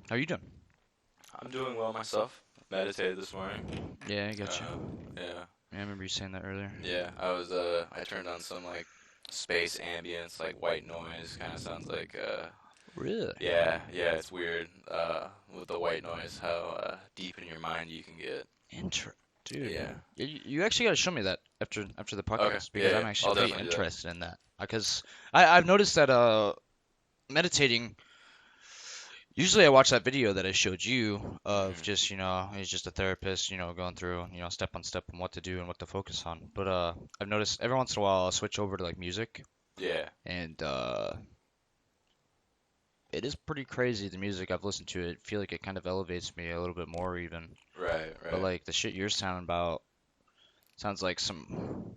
How you doing? I'm doing well myself. Meditated this morning. Yeah, I got you. Yeah, Yeah, I remember you saying that earlier. yeah. I turned on some like space ambience, like white noise. Kind of sounds like Really? yeah. It's weird with the white noise how deep in your mind you can get. Dude. Yeah. You actually got to show me that after the Okay. podcast Yeah, because yeah. I'm actually I'll way definitely do that. interested in that. Because I've noticed that meditating. Usually I watch that video that I showed you of Hmm. just he's just a therapist going through step on step on what to do and what to focus on. But I've noticed every once in a while I'll switch over to like music Yeah. and it is pretty crazy the music I've listened to. It feel like it kind of elevates me a little bit more even. Right. But Right. like the shit you're sounding about sounds like some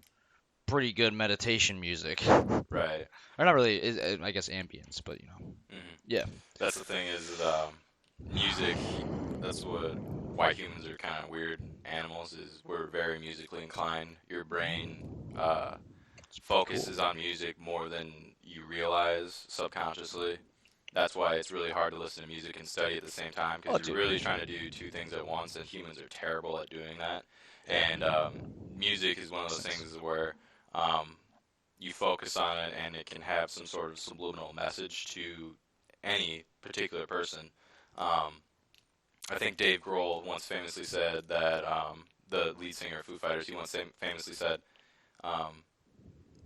pretty good meditation music. Right. Or not really, I guess ambience, but Hmm. yeah. That's the thing is music. That's what why humans are kind of weird animals is we're very musically inclined. Your brain uh, It's pretty cool. focuses on music more than you realize subconsciously. That's why it's really hard to listen to music and study at the same time Oh, because you're dude. really trying to do two things at once, and humans are terrible at doing that. Yeah. And music is one of those things where um, you focus on it, and it can have some sort of subliminal message to any particular person. Um, I think Dave Grohl once famously said that the lead singer of Foo Fighters, he once famously said, um,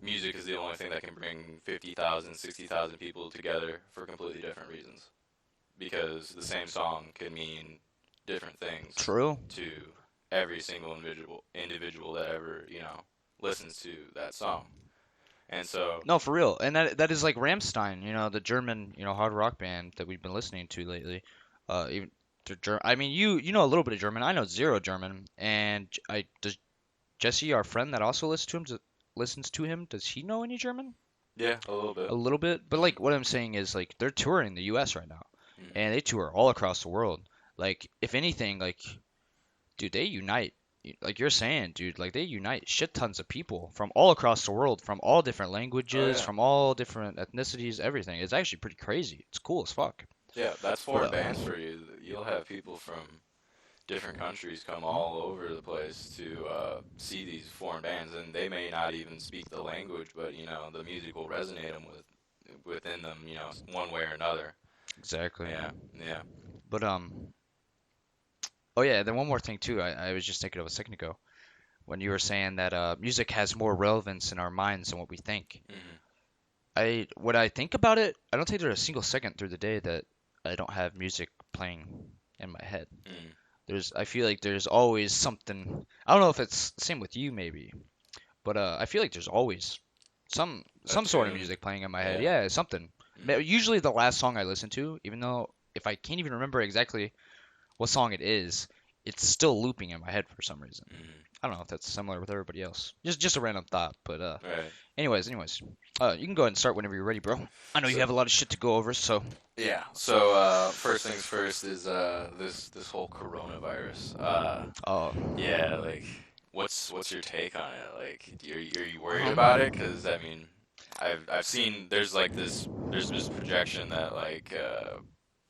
music is the only thing that can bring 50,000, 60,000 people together for completely different reasons. Because the same song can mean different things True. to every single individual that ever, listens to that song. And so, No, for real. And that is like Rammstein, the German, hard rock band that we've been listening to lately. Even I mean, you know a little bit of German. I know zero German. And I does Jesse, our friend that also listens to him, does he know any German? yeah, a little bit. A little bit, but Hmm. like what I'm saying is like they're touring the US right now. Hmm. And they tour all across the world. Like if anything, like dude, they unite. Like you're saying, dude, like they unite shit tons of people from all across the world, from all different Oh, languages, yeah. from all different ethnicities, everything. It's actually pretty crazy. It's cool as fuck. Yeah, that's But foreign bands for you. You'll have people from different countries come all over the place to see these foreign bands, and they may not even speak the language, but the music will resonate them within them, one way or another. exactly. Yeah, yeah. But oh yeah, then one more thing too. I was just thinking of a second ago when you were saying that music has more relevance in our minds than what we think. Hmm. When I think about it, I don't think there's a single second through the day that I don't have music playing in my head. Hmm. I feel like there's always something. I don't know if it's the same with you maybe, but I feel like there's always A some sort of tune. music playing in my head. Yeah. Yeah, something. Hmm. Usually the last song I listen to, even though if I can't even remember exactly what song it is, it's still looping in my head for some reason. Hmm. I don't know if that's similar with everybody else. Just a random thought, but Right. anyways, you can go ahead and start whenever you're ready, bro. I know you So have a lot of shit to go over, so yeah. So first things first is this whole coronavirus. uh, Yeah. Like, what's your take on it? Like, are you worried about it? um, Because I mean, I've seen there's this projection that like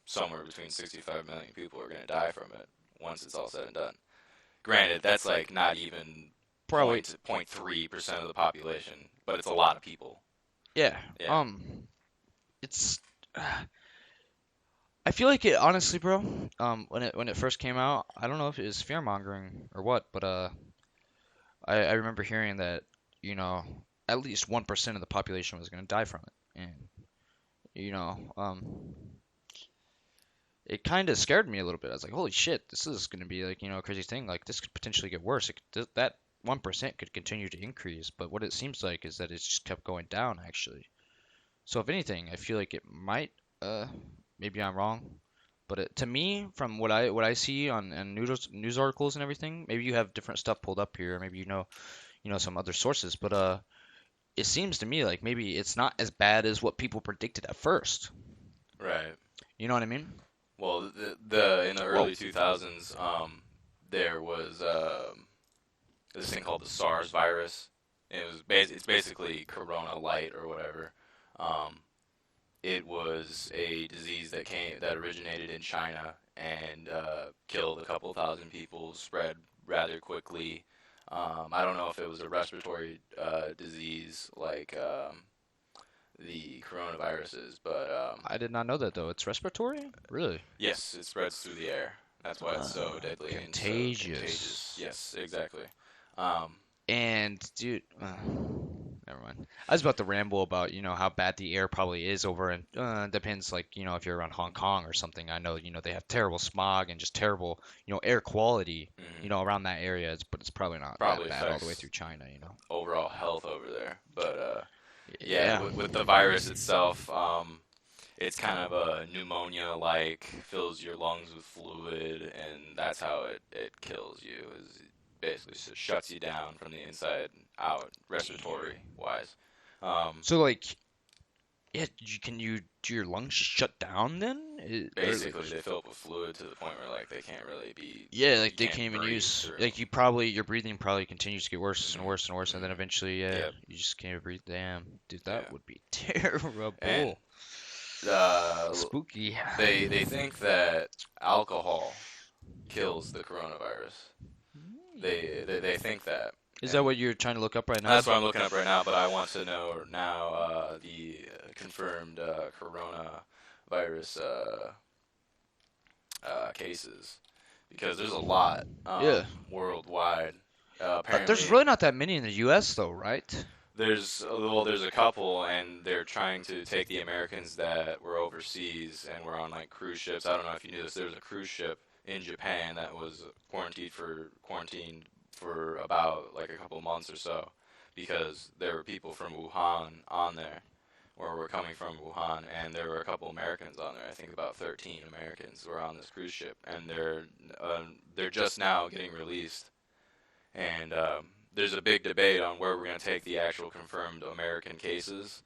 somewhere between 65 million people are gonna die from it once it's all said and done. Granted, that's like not even probably point 0.3% of the population, but it's a lot of people. yeah. Yeah. It's I feel like it honestly, bro. When it first came out, I don't know if it was fear mongering or what, but I remember hearing that you know at least 1% of the population was gonna die from it, and you know it kind of scared me a little bit. I was like, holy shit, this is gonna be like a crazy thing. Like this could potentially get worse. That 1% could continue to increase, but what it seems like is that it's just kept going down actually. So if anything, I feel like it might. Uh, Maybe I'm wrong, but to me, from what I see on news articles and everything, maybe you have different stuff pulled up here. Maybe some other sources, but it seems to me like maybe it's not as bad as what people predicted at first. Right. You know what I mean? Well, the in the Whoa. early 2000s, there was this thing called the SARS virus. It's basically Corona Light or whatever. Um, it was a disease that originated in China and killed a couple thousand people, spread rather quickly. I don't know if it was a respiratory disease like the coronaviruses, but I did not know that though. It's respiratory? Really? yes, it spreads through the air. That's why it's so deadly and so Contagious. contagious. Yes, exactly. Um, And dude, never mind. I was about to ramble about, how bad the air probably is over in depends like, if you're around Hong Kong or something. I know, they have terrible smog and just terrible, air quality, mhm. around that area. But it's probably not Probably that bad all the way affects through China. overall health over there. But yeah, Yeah. with the virus itself, it's kind of a pneumonia-like, fills your lungs with fluid, and that's how it kills you. Is it basically just shuts you down from the inside out, respiratory wise. So like, yeah, do your lungs just shut down then? Basically, they fill up with fluid to the point where like they can't really be. Yeah, like You they can't can't even breathe use through. like your breathing probably continues to get worse and Mhm, worse and worse, and then mhm. eventually, yeah, Yep. you just can't even breathe. Damn, dude, Yeah. that would be terrible. And uh, Spooky. they think that alcohol kills the coronavirus. They think that. Is that And what you're trying to look up right now? that's what I'm looking up right now, but I want to know now the confirmed coronavirus cases because there's a lot Yeah. worldwide. There's Apparently, really not that many in the U.S. though, right? there's a couple, and they're trying to take the Americans that were overseas and were on like cruise ships. I don't know if you knew this. There was a cruise ship in Japan that was quarantined for about like a couple months or so because there were people from Wuhan on there, or were coming from Wuhan, and there were a couple Americans on there. I think about 13 Americans were on this cruise ship, and they're just now getting released. And there's a big debate on where we're going to take the actual confirmed American cases,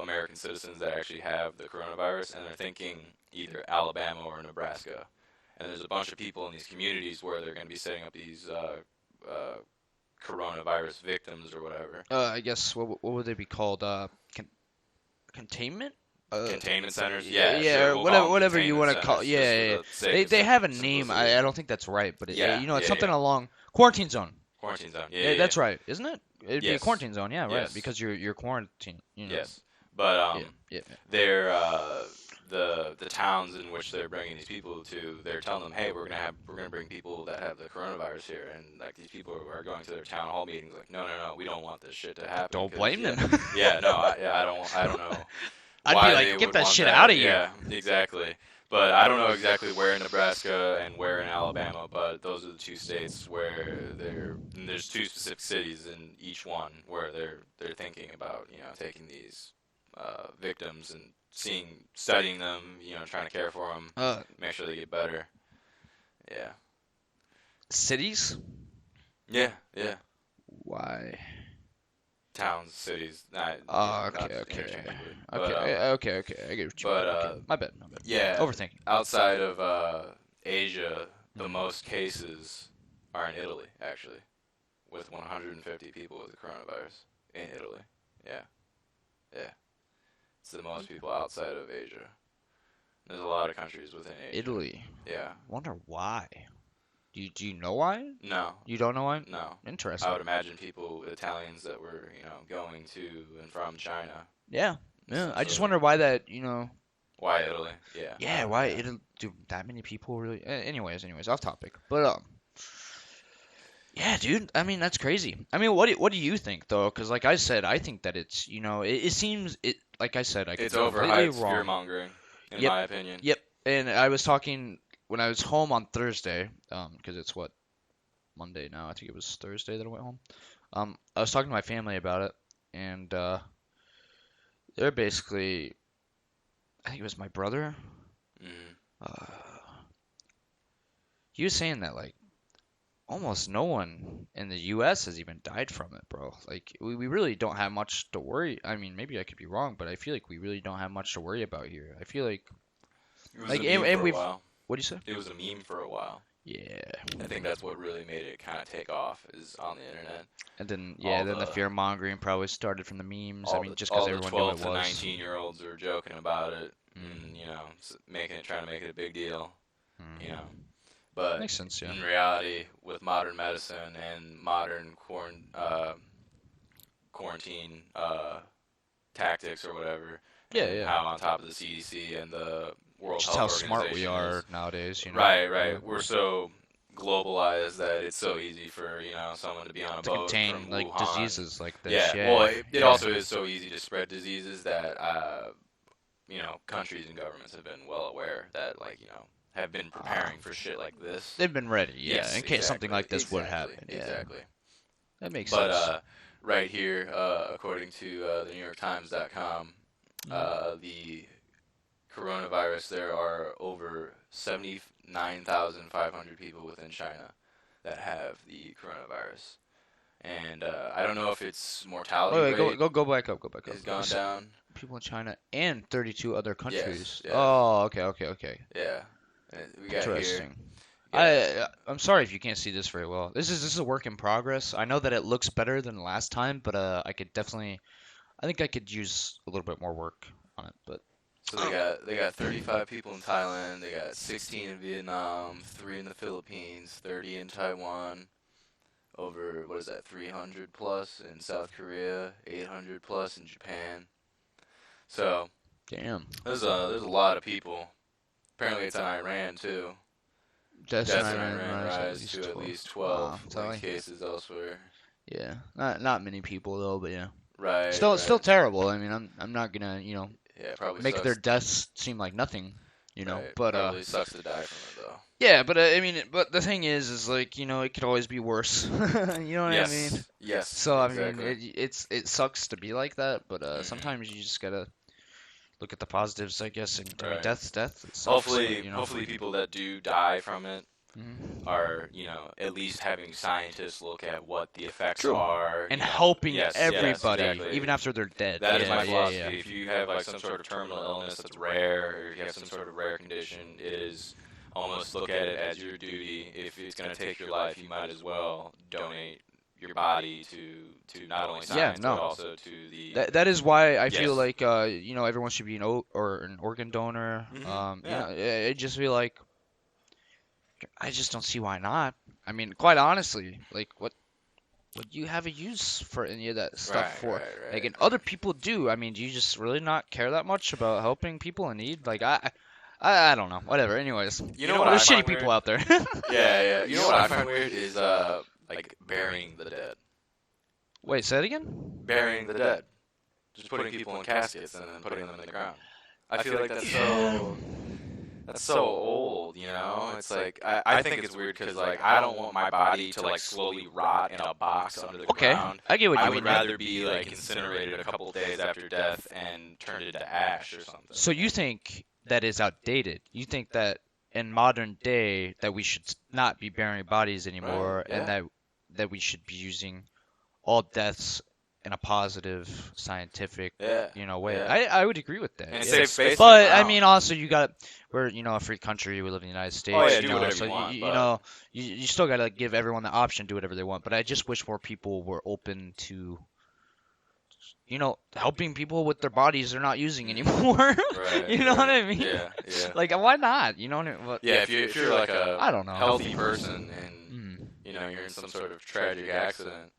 American citizens that actually have the coronavirus, and they're thinking either Alabama or Nebraska. And there's a bunch of people in these communities where they're going to be setting up these coronavirus victims or whatever. I guess what would they be called? Containment? Containment centers? Yeah, Yeah, yeah, sure. or We'll whatever call them whatever you want containment to call. centers Yeah, just yeah, for yeah. the sake They of they have a name. simplicity. I don't think that's right, but Yeah, it's yeah, something yeah. along quarantine zone. Quarantine zone. Yeah, Yeah, yeah, that's yeah. right, isn't it? It'd be a Yes. quarantine zone, yeah, right? Yes. Because you're quarantined, Yes. But Yeah, yeah. they're the towns in which they're bringing these people to, they're telling them, hey, we're gonna bring people that have the coronavirus here, and like these people are going to their town hall meetings, like, no, we don't want this shit to happen. Don't 'cause, blame yeah, them. yeah, no, I don't know I'd why be they like, get would that want shit that. out of here. Yeah, exactly. But I don't know exactly where in Nebraska and where in Alabama, but those are the two states where there's two specific cities in each one where they're thinking about taking these victims and studying them, trying to care for them, make sure they get better. Yeah. Cities? Yeah, yeah. Why? Towns, cities, not Oh, not okay. interchangeably. Okay. I get what you mean. but, Okay. My bad. yeah, Overthinking. outside of Asia, the most cases are in Italy, actually, with 150 people with the coronavirus in Italy. Yeah, yeah. It's the most people outside of Asia. There's a lot of countries within Asia. Italy. Yeah. Wonder why. Do you know why? No, You don't know why? no. Interesting. I would imagine Italians that were, going to and from China. Yeah. and Yeah. stuff, I just so- wonder why that, Why Italy? Yeah. Yeah, why it'll do that many people really anyways, off topic. But yeah, dude, I mean that's crazy. I mean, what do you think though? Cuz like I said, I think that it's, it seems like I said I could It's be completely overhyped wrong. fear mongering, in Yep. my opinion. Yep. And I was talking when I was home on Thursday, cuz it's what Monday now. I think it was Thursday that I went home. I was talking to my family about it, and they're basically, I think it was my brother. Mhm. He was saying that like almost no one in the U.S. has even died from it, bro. Like we really don't have much to worry. I mean, maybe I could be wrong, but I feel like we really don't have much to worry about here. I feel like It was Like, a meme and for a we've- while. what do you say? It was a meme for a while. Yeah. I think that's what really made it kind of take off is on the internet. And then All then the the fear mongering probably started from the memes. I all mean, the just because all the everyone knew 12 it to was. 19-year-olds are joking about it, and Mm. trying to make it a big deal, you know. Mm. But Makes sense, yeah. in reality, with modern medicine and modern quarantine tactics or whatever, Yeah, and yeah. how on top of the CDC and the World Just Health how smart we Organization are is. nowadays, you know. Right, Yeah. right. We're so globalized that it's so easy for someone to be on a To boat from contain like Wuhan. diseases like this. Yeah, Yeah. well, it Yeah. also is so easy to spread diseases that countries and governments have been well aware that have been preparing for shit like this. They've been ready, yeah, Yes, in case something exactly, like this would exactly, happen. Yeah. exactly. That makes But sense. right here, according to the NewYorkTimes.com, the coronavirus, there are over 79,500 people within China that have the coronavirus. And I don't know if its mortality Wait, rate go back up, go back up. has gone down. People in China and 32 other countries. Yes. Oh, okay. Yeah. And we got here. Interesting. Yeah. I'm sorry if you can't see this very well. This is a work in progress. I know that it looks better than last time, but I think I could use a little bit more work on it. But So they got 35 people in Thailand, they got 16 in Vietnam, 3 in the Philippines, 30 in Taiwan, over 300 plus in South Korea, 800 plus in Japan. So damn, there's a lot of people. Apparently it's in Iran too. deaths Deaths in in Iran Iran rise to 12. at least 12 Wow, like cases elsewhere. yeah, not many people though, but yeah, Right. still terrible. I mean, I'm not gonna Yeah, probably make sucks. their deaths seem like nothing, Right. but probably sucks to die from it though. yeah, but I mean, but the thing is like it could always be worse. You know what Yes. I mean? Yes. So exactly. I mean, it sucks to be like that, but Mhm. sometimes you just gotta look at the positives, I guess. And I mean, Right. death. It sucks, Hopefully, but, hopefully people that do die from it Mhm. are, at least having scientists look at what the effects True. are And you know. helping Yes, everybody, exactly. even after they're dead. That is yeah, my yeah, philosophy. yeah. If you have like some sort of terminal illness that's rare, or if you have some sort of rare condition, it is almost look at it as your duty. If it's going to take your life, you might as well donate your body to not only science no. but also to the That is why I feel Yes. like everyone should be an organ donor. Mhm, yeah. It just feel like I just don't see why not. I mean, quite honestly, like what would you have a use for any of that stuff Right, for? right. Like, and other people do. I mean, do you just really not care that much about helping people in need? Like, I don't know. Whatever. Anyways, You know what I there's shitty find people weird? out there. Yeah. You know what I find weird is like burying the dead. Wait, say it again? Burying the dead. Just putting people in caskets and then putting them in the ground. I feel like that's so old, It's like I think it's weird because like I don't want my body to like slowly rot in a box under the Okay, ground. I get what you I mean. would rather be like incinerated a couple of days after death and turned into ash or something. So you think that is outdated? You think that in modern day that we should not be burying bodies anymore, Right, and yeah. that we should be using all deaths in a positive, scientific, Yeah. way? Yeah. I would agree with that. And yeah. save space. But I mean, also we're a free country. We live in the United States. Oh, yeah, you do know, whatever so you want, you but- know you still gotta give everyone the option to do whatever they want. But I just wish more people were open to helping people with their bodies they're not using anymore. Right, You know what I mean? Yeah. Like, why not? You know what I mean? But, Yeah, if you're like a I don't know. healthy person and Mhm. you're in some sort of tragic accident,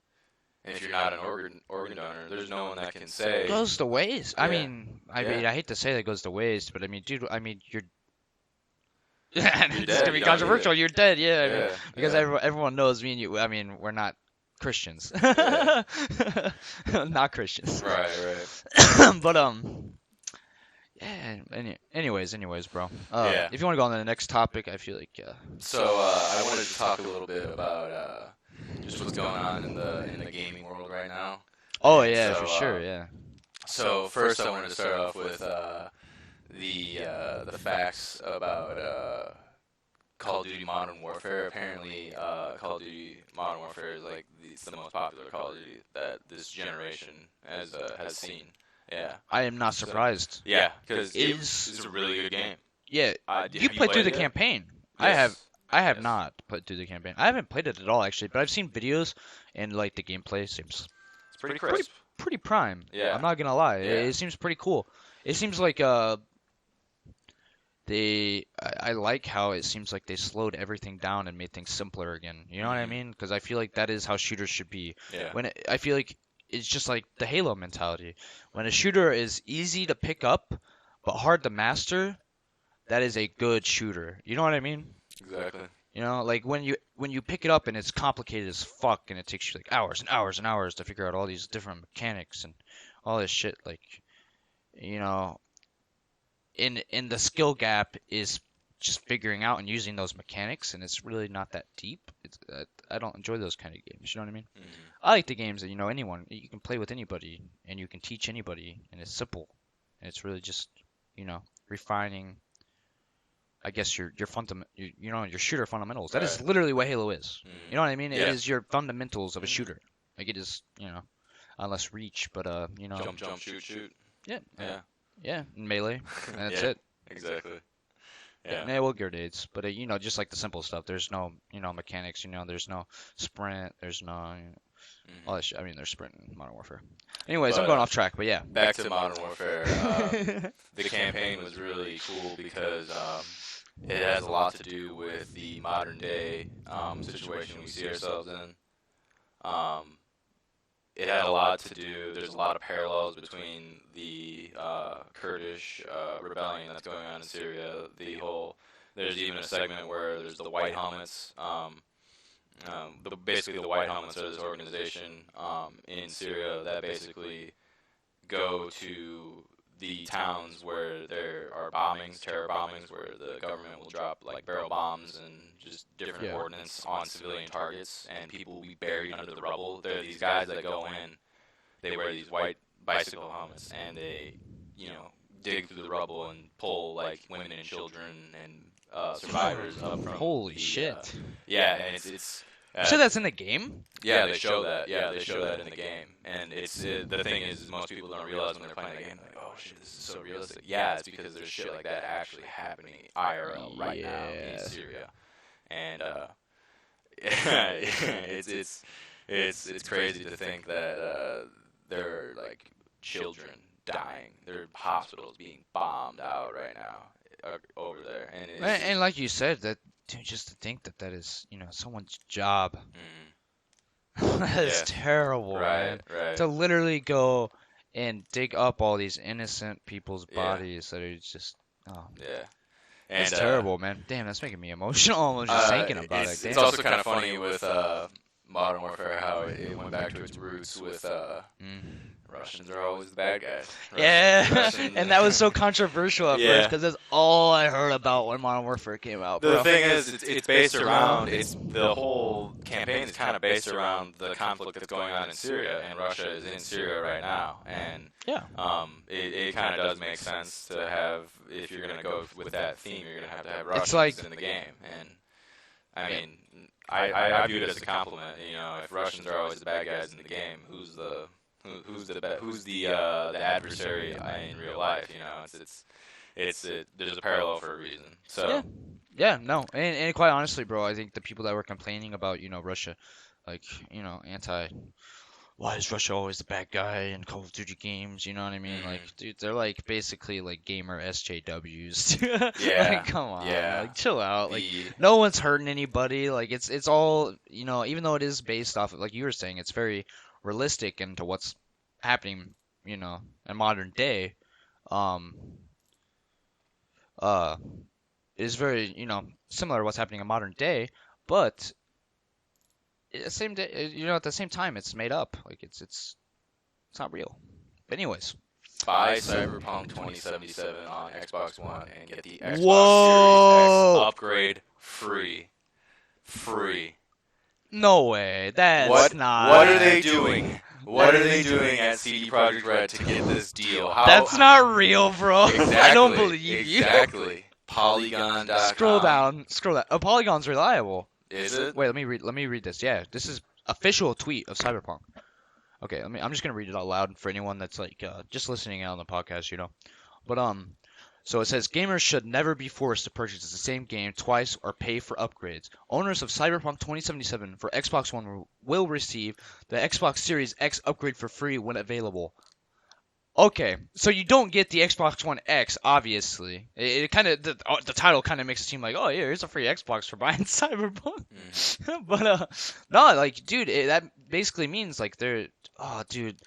and if you're not an organ donor, there's no one that can say. It goes to waste. I Yeah. mean, I Yeah. hate to say that it goes to waste, but I mean, dude, you're. It's dead, gonna be you don't need controversial. You're dead, yeah. I mean, Yeah, because yeah. everyone knows me and you. I mean, we're not Christians. Yeah. Not Christians. Right. But yeah. Anyways, bro. Yeah. If you want to go on to the next topic, I feel like So I wanted to talk a little bit about just what's going on in the gaming world right now. Oh And yeah, so, for sure, yeah. So first, I wanted to start off with the facts about Call of Duty Modern Warfare. Apparently, Call of Duty Modern Warfare is like it's the most popular Call of Duty that this generation has seen. Yeah. I am not So- surprised. Yeah, because Is- it's a really good game. Yeah, Have you played through the it? campaign. I have. Yes. I have Yes. not played through the campaign. I haven't played it at all actually, but I've seen videos and like the gameplay seems It's pretty pretty crisp. pretty prime. I'm Yeah. not gonna lie. Yeah. It seems pretty cool. It seems like I like how it seems like they slowed everything down and made things simpler again. You know what I Mhm. mean? Because I feel like that is how shooters should be. Yeah. I feel like it's just like the Halo mentality. When a shooter is easy to pick up but hard to master, that is a good shooter. You know what I mean? Exactly. You know, like when you pick it up and it's complicated as fuck and it takes you like hours and hours and hours to figure out all these different mechanics and all this shit. Like, you know, in the skill gap is just figuring out and using those mechanics, and it's really not that deep. I don't enjoy those kind of games. You know what I mean? Mhm. I like the games that anyone you can play with anybody and you can teach anybody, and it's simple, and it's really just refining. I guess your your shooter fundamentals. That is Right. literally what Halo is. You know Mhm. what I mean? It Yeah. is your fundamentals of a Mhm. shooter. Like it is, unless reach, but Jump, jump, shoot, shoot. yeah, Yeah. yeah, melee, and that's Yeah. it. Exactly. Yeah, Yeah. yeah, well, grenades, but just like the simple stuff. There's no, mechanics. There's no sprint. There's no all Mhm. that shit. I mean, there's sprint in Modern Warfare. Anyways, I'm But going off track, but yeah. back to Modern Warfare. The campaign was really cool because it has a lot to do with the modern day situation we see ourselves in. Um, it had a lot to do. There's a lot of parallels between the Kurdish rebellion that's going on in Syria. There's even a segment where there's the White Helmets. Basically, the White Helmets are this organization in Syria that basically go to the towns where there are bombings, terror bombings, where the government will drop like barrel bombs and just different Yeah. ordnance on civilian targets, and people will be buried under the rubble. There are these guys that go in, they wear these white bicycle helmets, and they, dig through the rubble and pull like women and children and survivors up from. Holy the, shit! Yeah, and it's. You said that's in the game? Yeah, they show that. Yeah, they show that in the game, and the thing is, most people don't realize when they're playing the game, like, oh shit, this is so realistic. Yeah, it's because there's shit like that actually happening IRL right now in Yeah. Syria, and it's crazy to think that there are like children dying, there are hospitals being bombed out right now over there, and And like you said, that dude, just to think that is someone's job. That is Yeah. terrible, man. right. To literally go and dig up all these innocent people's Yeah. bodies that are just Yeah. And, it's terrible, man. Damn, that's making me emotional almost just thinking about it. it's, Damn. it's also kind of funny with Modern Warfare how it went back to its roots with Mm. Russians are always the bad guys. Yeah, Russians- and that was so controversial at Yeah. first because that's all I heard about when Modern Warfare came out, The bro. thing is, it's based around, the whole campaign is kind of based around the conflict that's going on in Syria, and Russia is in Syria right now, and Yeah. it kind of does make sense to have, if you're going to go with that theme, you're going to have Russians like- in the game, and I mean, I view it as a compliment, if Russians are always the bad guys in the game, who's the adversary in real life, there's a parallel for a reason, so. Yeah. Yeah, no, and quite honestly, bro, I think the people that were complaining about, Russia, like, why is Russia always the bad guy in Call of Duty games? You know what I mean? Like, dude, they're like basically like gamer SJWs. Yeah, Like, come on, yeah. like chill out. Like, The- no one's hurting anybody. Like, it's all, even though it is based off of, like you were saying, it's very realistic into what's happening, in modern day. It is very, similar to what's happening in modern day, but at the same day, at the same time, it's made up. Like it's not real. But anyways, Buy Cyberpunk 2077 on Xbox One and get the Xbox Whoa! Series X upgrade free. Free. no way. That's What not. What are they doing? What are they doing at CD Projekt Red to get this deal? That's not real, bro. Exactly, I don't believe you. Exactly. Polygon.com. Scroll down. Oh, Polygon's reliable. Is it? Wait, let me read this. Yeah, this is official tweet of Cyberpunk. Okay, I'm just gonna read it out loud for anyone that's like just listening out on the podcast, But So it says gamers should never be forced to purchase the same game twice or pay for upgrades. Owners of Cyberpunk 2077 for Xbox One will receive the Xbox Series X upgrade for free when available. Okay, so you don't get the Xbox One X, obviously. It kind of the title kind of makes it seem like, oh yeah, here's a free Xbox for buying Cyberpunk. But no, like, dude, that basically means like oh, dude,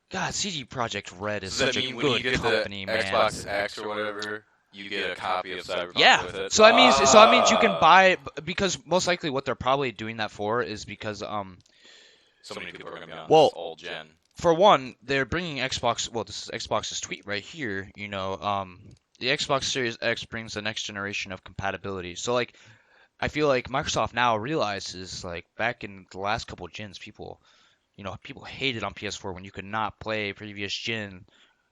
God, CD Projekt Red is Does that such a mean when you good get company, the man. Xbox X or whatever, you get a copy of Cyberpunk Yeah, with it? so that means you can buy, because most likely what they're probably doing that for is because so many people are going to be on well, this old gen. for one, they're bringing Xbox. Well, this is Xbox's tweet right here. You know, the Xbox Series X brings the next generation of compatibility. So like, I feel like Microsoft now realizes, like, back in the last couple of gens, people hated on PS4 when you could not play previous gen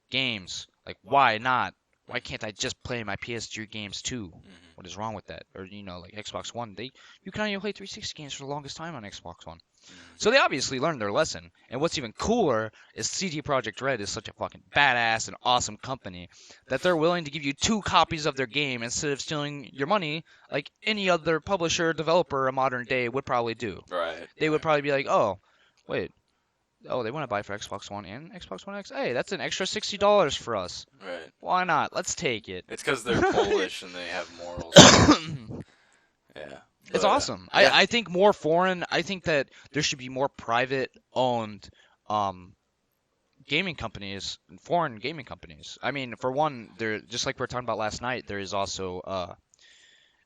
games. Like, why not? Why can't I just play my PS3 games too? What is wrong with that? Or like Xbox One, you can only play 360 games for the longest time on Xbox One. So they obviously learned their lesson. And what's even cooler is CD Projekt Red is such a fucking badass and awesome company that they're willing to give you 2 copies of their game instead of stealing your money like any other publisher or developer a modern day would probably do. Right. They would probably be like, oh, wait. Oh, they want to buy for Xbox One and Xbox One X? Hey, that's an extra $60 for us. Right. Why not? Let's take it. It's because they're Polish and they have morals. Yeah. It's awesome. Yeah. I think more foreign. I think that there should be more private-owned gaming companies, foreign gaming companies. I mean, for one, there, just like we were talking about last night, there is also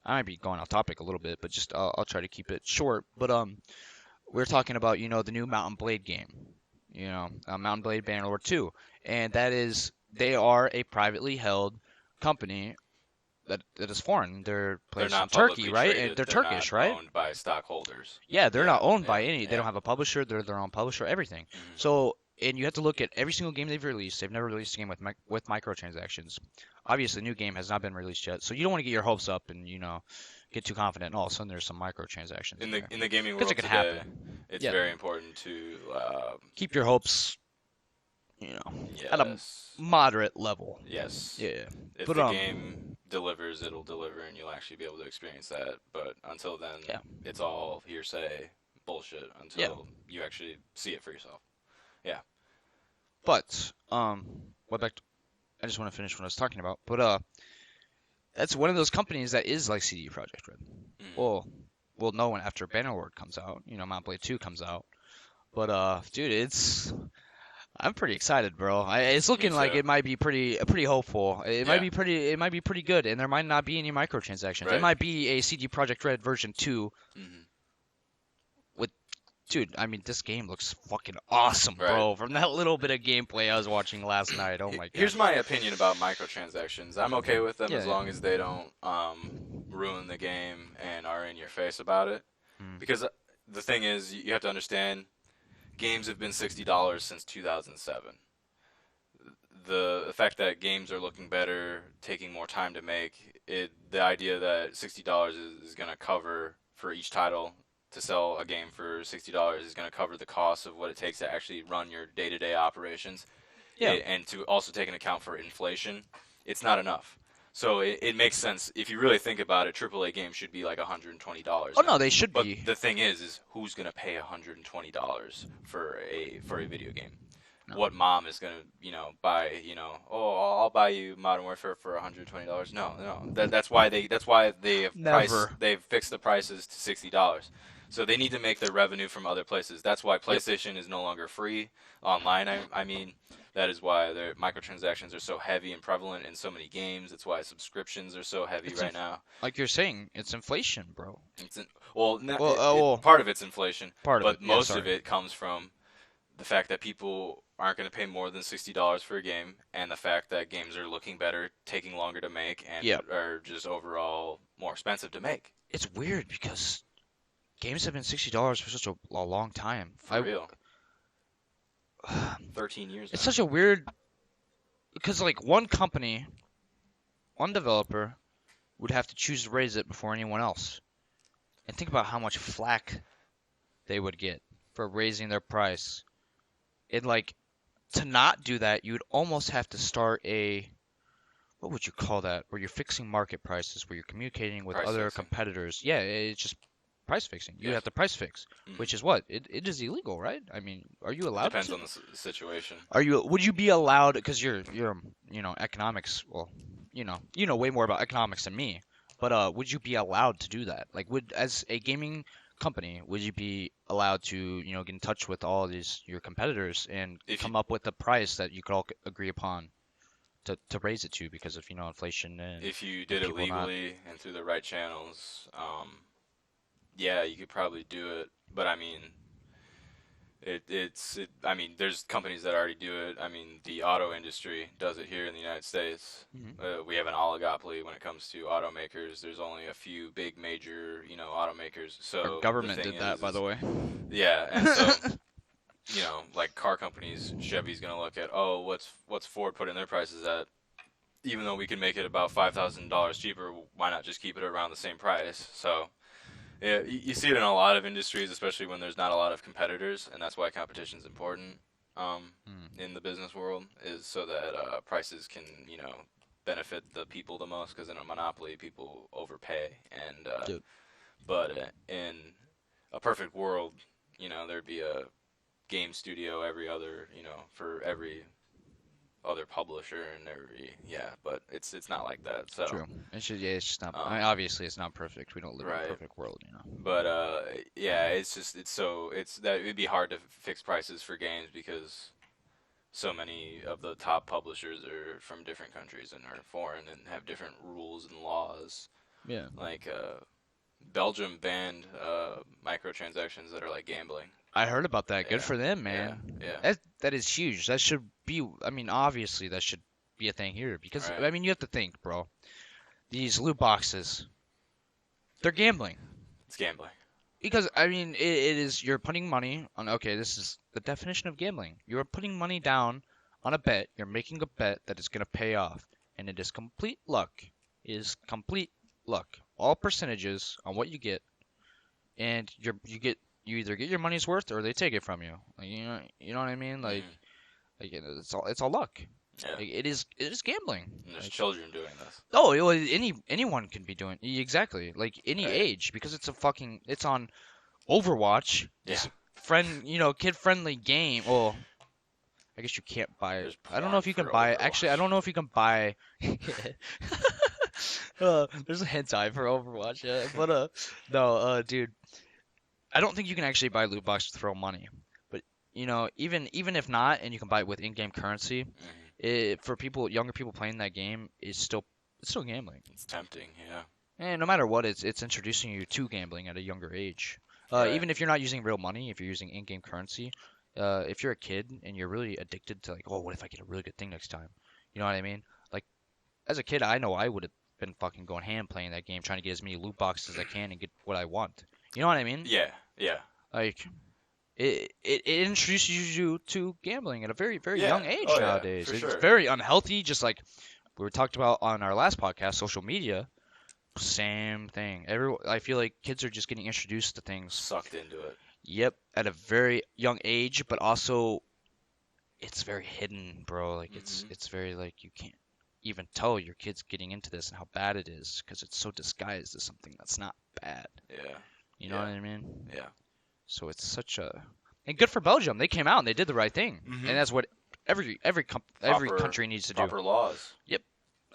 I might be going off topic a little bit, but just I'll try to keep it short. But we're talking about the new Mountain Blade game, Mountain Blade Bannerlord 2, and they are a privately held company that is foreign. They're placed in Turkey, right? And they're Turkish, right? Owned by stockholders. Yeah, they're not owned by any. They don't have a publisher. They're their own publisher. Everything. So, and you have to look at every single game they've released. They've never released a game with microtransactions. Obviously, the new game has not been released yet, so you don't want to get your hopes up and get too confident. And all of a sudden, there's some microtransactions in the gaming world it can today. Happen. It's very important to keep your hopes, at a moderate level. Yes. Yeah. If the game delivers, it'll deliver, and you'll actually be able to experience that. But until then, it's all hearsay bullshit until you actually see it for yourself. Yeah. But I just want to finish what I was talking about. But that's one of those companies that is like CD Projekt Red. Well, we'll know when after Bannerlord comes out. Mount Blade 2 comes out. But dude, I'm pretty excited, bro. It's looking like it might be pretty hopeful. It might be pretty good, and there might not be any microtransactions. Right. It might be a CD Projekt Red version 2. Dude, I mean, this game looks fucking awesome, bro. From that little bit of gameplay I was watching last night, oh my god. Here's my opinion about microtransactions. I'm okay with them as long as they don't ruin the game and are in your face about it. Because the thing is, you have to understand, games have been $60 since 2007. The fact that games are looking better, taking more time to make, the idea that $60 is going to cover for each title to sell a game for $60 is going to cover the cost of what it takes to actually run your day-to-day operations. Yeah. And to also take into account for inflation, it's not enough. So it makes sense. If you really think about it, AAA games should be like $120. Oh, no, they should be. But the thing is who's going to pay $120 for a video game? No. What mom is going to, buy, I'll buy you Modern Warfare for $120? No. That's why they've fixed the prices to $60. So they need to make their revenue from other places. That's why PlayStation is no longer free online. I mean, that is why their microtransactions are so heavy and prevalent in so many games. That's why subscriptions are so heavy right now. Like you're saying, it's inflation, bro. Part of it's inflation. But most of it comes from the fact that people aren't going to pay more than $60 for a game, and the fact that games are looking better, taking longer to make, and are just overall more expensive to make. It's weird because games have been $60 for such a long time. For real. 13 years. It's such a weird, because like one company, one developer would have to choose to raise it before anyone else. And think about how much flack they would get for raising their price. And like, to not do that, you'd almost have to start a what would you call that? Where you're fixing market prices, where you're communicating with Price other fixing. competitors. Yeah, it's just price fixing. You Yeah. have to price fix, Mhm. which is what? It is illegal, right? I mean, are you It allowed depends to? on the situation. Would you be allowed, because you're economics, well, you know way more about economics than me, but would you be allowed to do that? Like, would, as a gaming company, would you be allowed to, get in touch with all these your competitors and If you come up with a price that you could all agree upon to raise it to because of, inflation if you and did it people not. legally and through the right channels, yeah, you could probably do it. But I mean, I mean, there's companies that already do it. I mean, the auto industry does it here in the United States. Mhm. We have an oligopoly when it comes to automakers. There's only a few big major, automakers. Our So the government thing did that, by is the way. yeah, and so like car companies, Chevy's gonna look at, oh, what's Ford putting their prices at? Even though we can make it about $5,000 cheaper, why not just keep it around the same price? So yeah, you see it in a lot of industries, especially when there's not a lot of competitors, and that's why competition is important Hmm. in the business world, is so that prices can, benefit the people the most. Because in a monopoly, people overpay, and Dude. but in a perfect world, there'd be a game studio every other, for every other publisher and every but it's not like that. So True. It's just not. I um, mean, obviously, it's not perfect. We don't live in a right. perfect world. But yeah, it's that it'd be hard to fix prices for games because so many of the top publishers are from different countries and are foreign and have different rules and laws. Yeah. Like Belgium banned microtransactions that are like gambling. I heard about that. Good Yeah, for them, yeah, man. yeah. That is huge. That should be. I mean, obviously, that should be a thing here because Right. I mean, you have to think, bro. These loot boxes, they're gambling. It's gambling. Because I mean, it is you're putting money on. Okay, this is the definition of gambling. You're putting money down on a bet. You're making a bet that is gonna pay off, and it is complete luck. It is complete luck. All percentages on what you get, and you either get your money's worth or they take it from you. Like, you know what I mean? Hmm. Like it's all luck. Yeah. Like, it is gambling. And there's Like, children doing this. oh, well, anyone can be doing exactly like any Right. age because it's on Overwatch, Yeah. this kid friendly game. Well, I guess you can't buy it. There's I don't know porn if you for can buy it. Actually, I Overwatch. don't know if you can buy. There's a hentai for Overwatch, yeah. But no, dude, I don't think you can actually buy loot box to throw money. But even if not, and you can buy it with in-game currency, Hmm. for younger people playing that game, it's still gambling. It's tempting, yeah. And no matter what, it's introducing you to gambling at a younger age. Right. Even if you're not using real money, if you're using in-game currency, if you're a kid and you're really addicted to like, oh, what if I get a really good thing next time? You know what I mean? Like as a kid, I know I would have been fucking going ham playing that game, trying to get as many loot boxes as I can and get what I want. You know what I mean? Yeah, yeah, Like it introduces you to gambling at a very, very yeah. young age Oh yeah, nowadays. for It's sure. very unhealthy, just like we were talked about on our last podcast, social media. Same thing. I feel like kids are just getting introduced to things. Sucked into it. Yep, at a very young age, but also it's very hidden, bro. Like Hmm. it's very like you can't even tell your kid's getting into this and how bad it is because it's so disguised as something that's not bad. Yeah, You know yeah, what I mean? yeah. So it's such a and good for Belgium. They came out and they did the right thing, Hmm. and that's what every Proper, country needs to do. proper laws.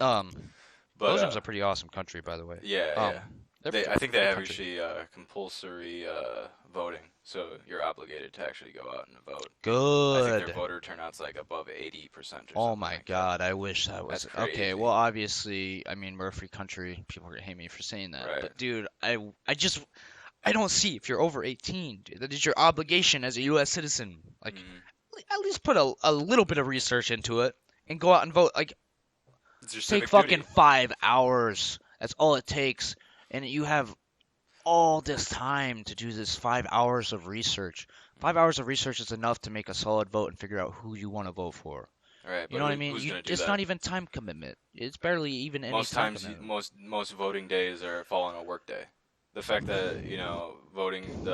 Um, But Belgium's a pretty awesome country, by the way. yeah, Um, yeah. they're I think they good have country. actually compulsory voting, so you're obligated to actually go out and vote. I think their Good. voter turnout's like above 80% or Oh something my like that. God, I wish that was That's okay. crazy. Well, obviously, I mean, we're a free country. People are gonna hate me for saying that, Right. but dude, I don't see if you're over 18, dude, that is your obligation as a U.S. citizen. Like, Mhm. at least put a little bit of research into it and go out and vote. Like, It's your take civic fucking duty. 5 hours. That's all it takes, and you have all this time to do this 5 hours of research. 5 hours of research is enough to make a solid vote and figure out who you want to vote for. Right, You but know what I mean? who's gonna do It's that? not even time commitment. It's barely even any Most time times, commitment. most voting days fall on a work day. The fact that voting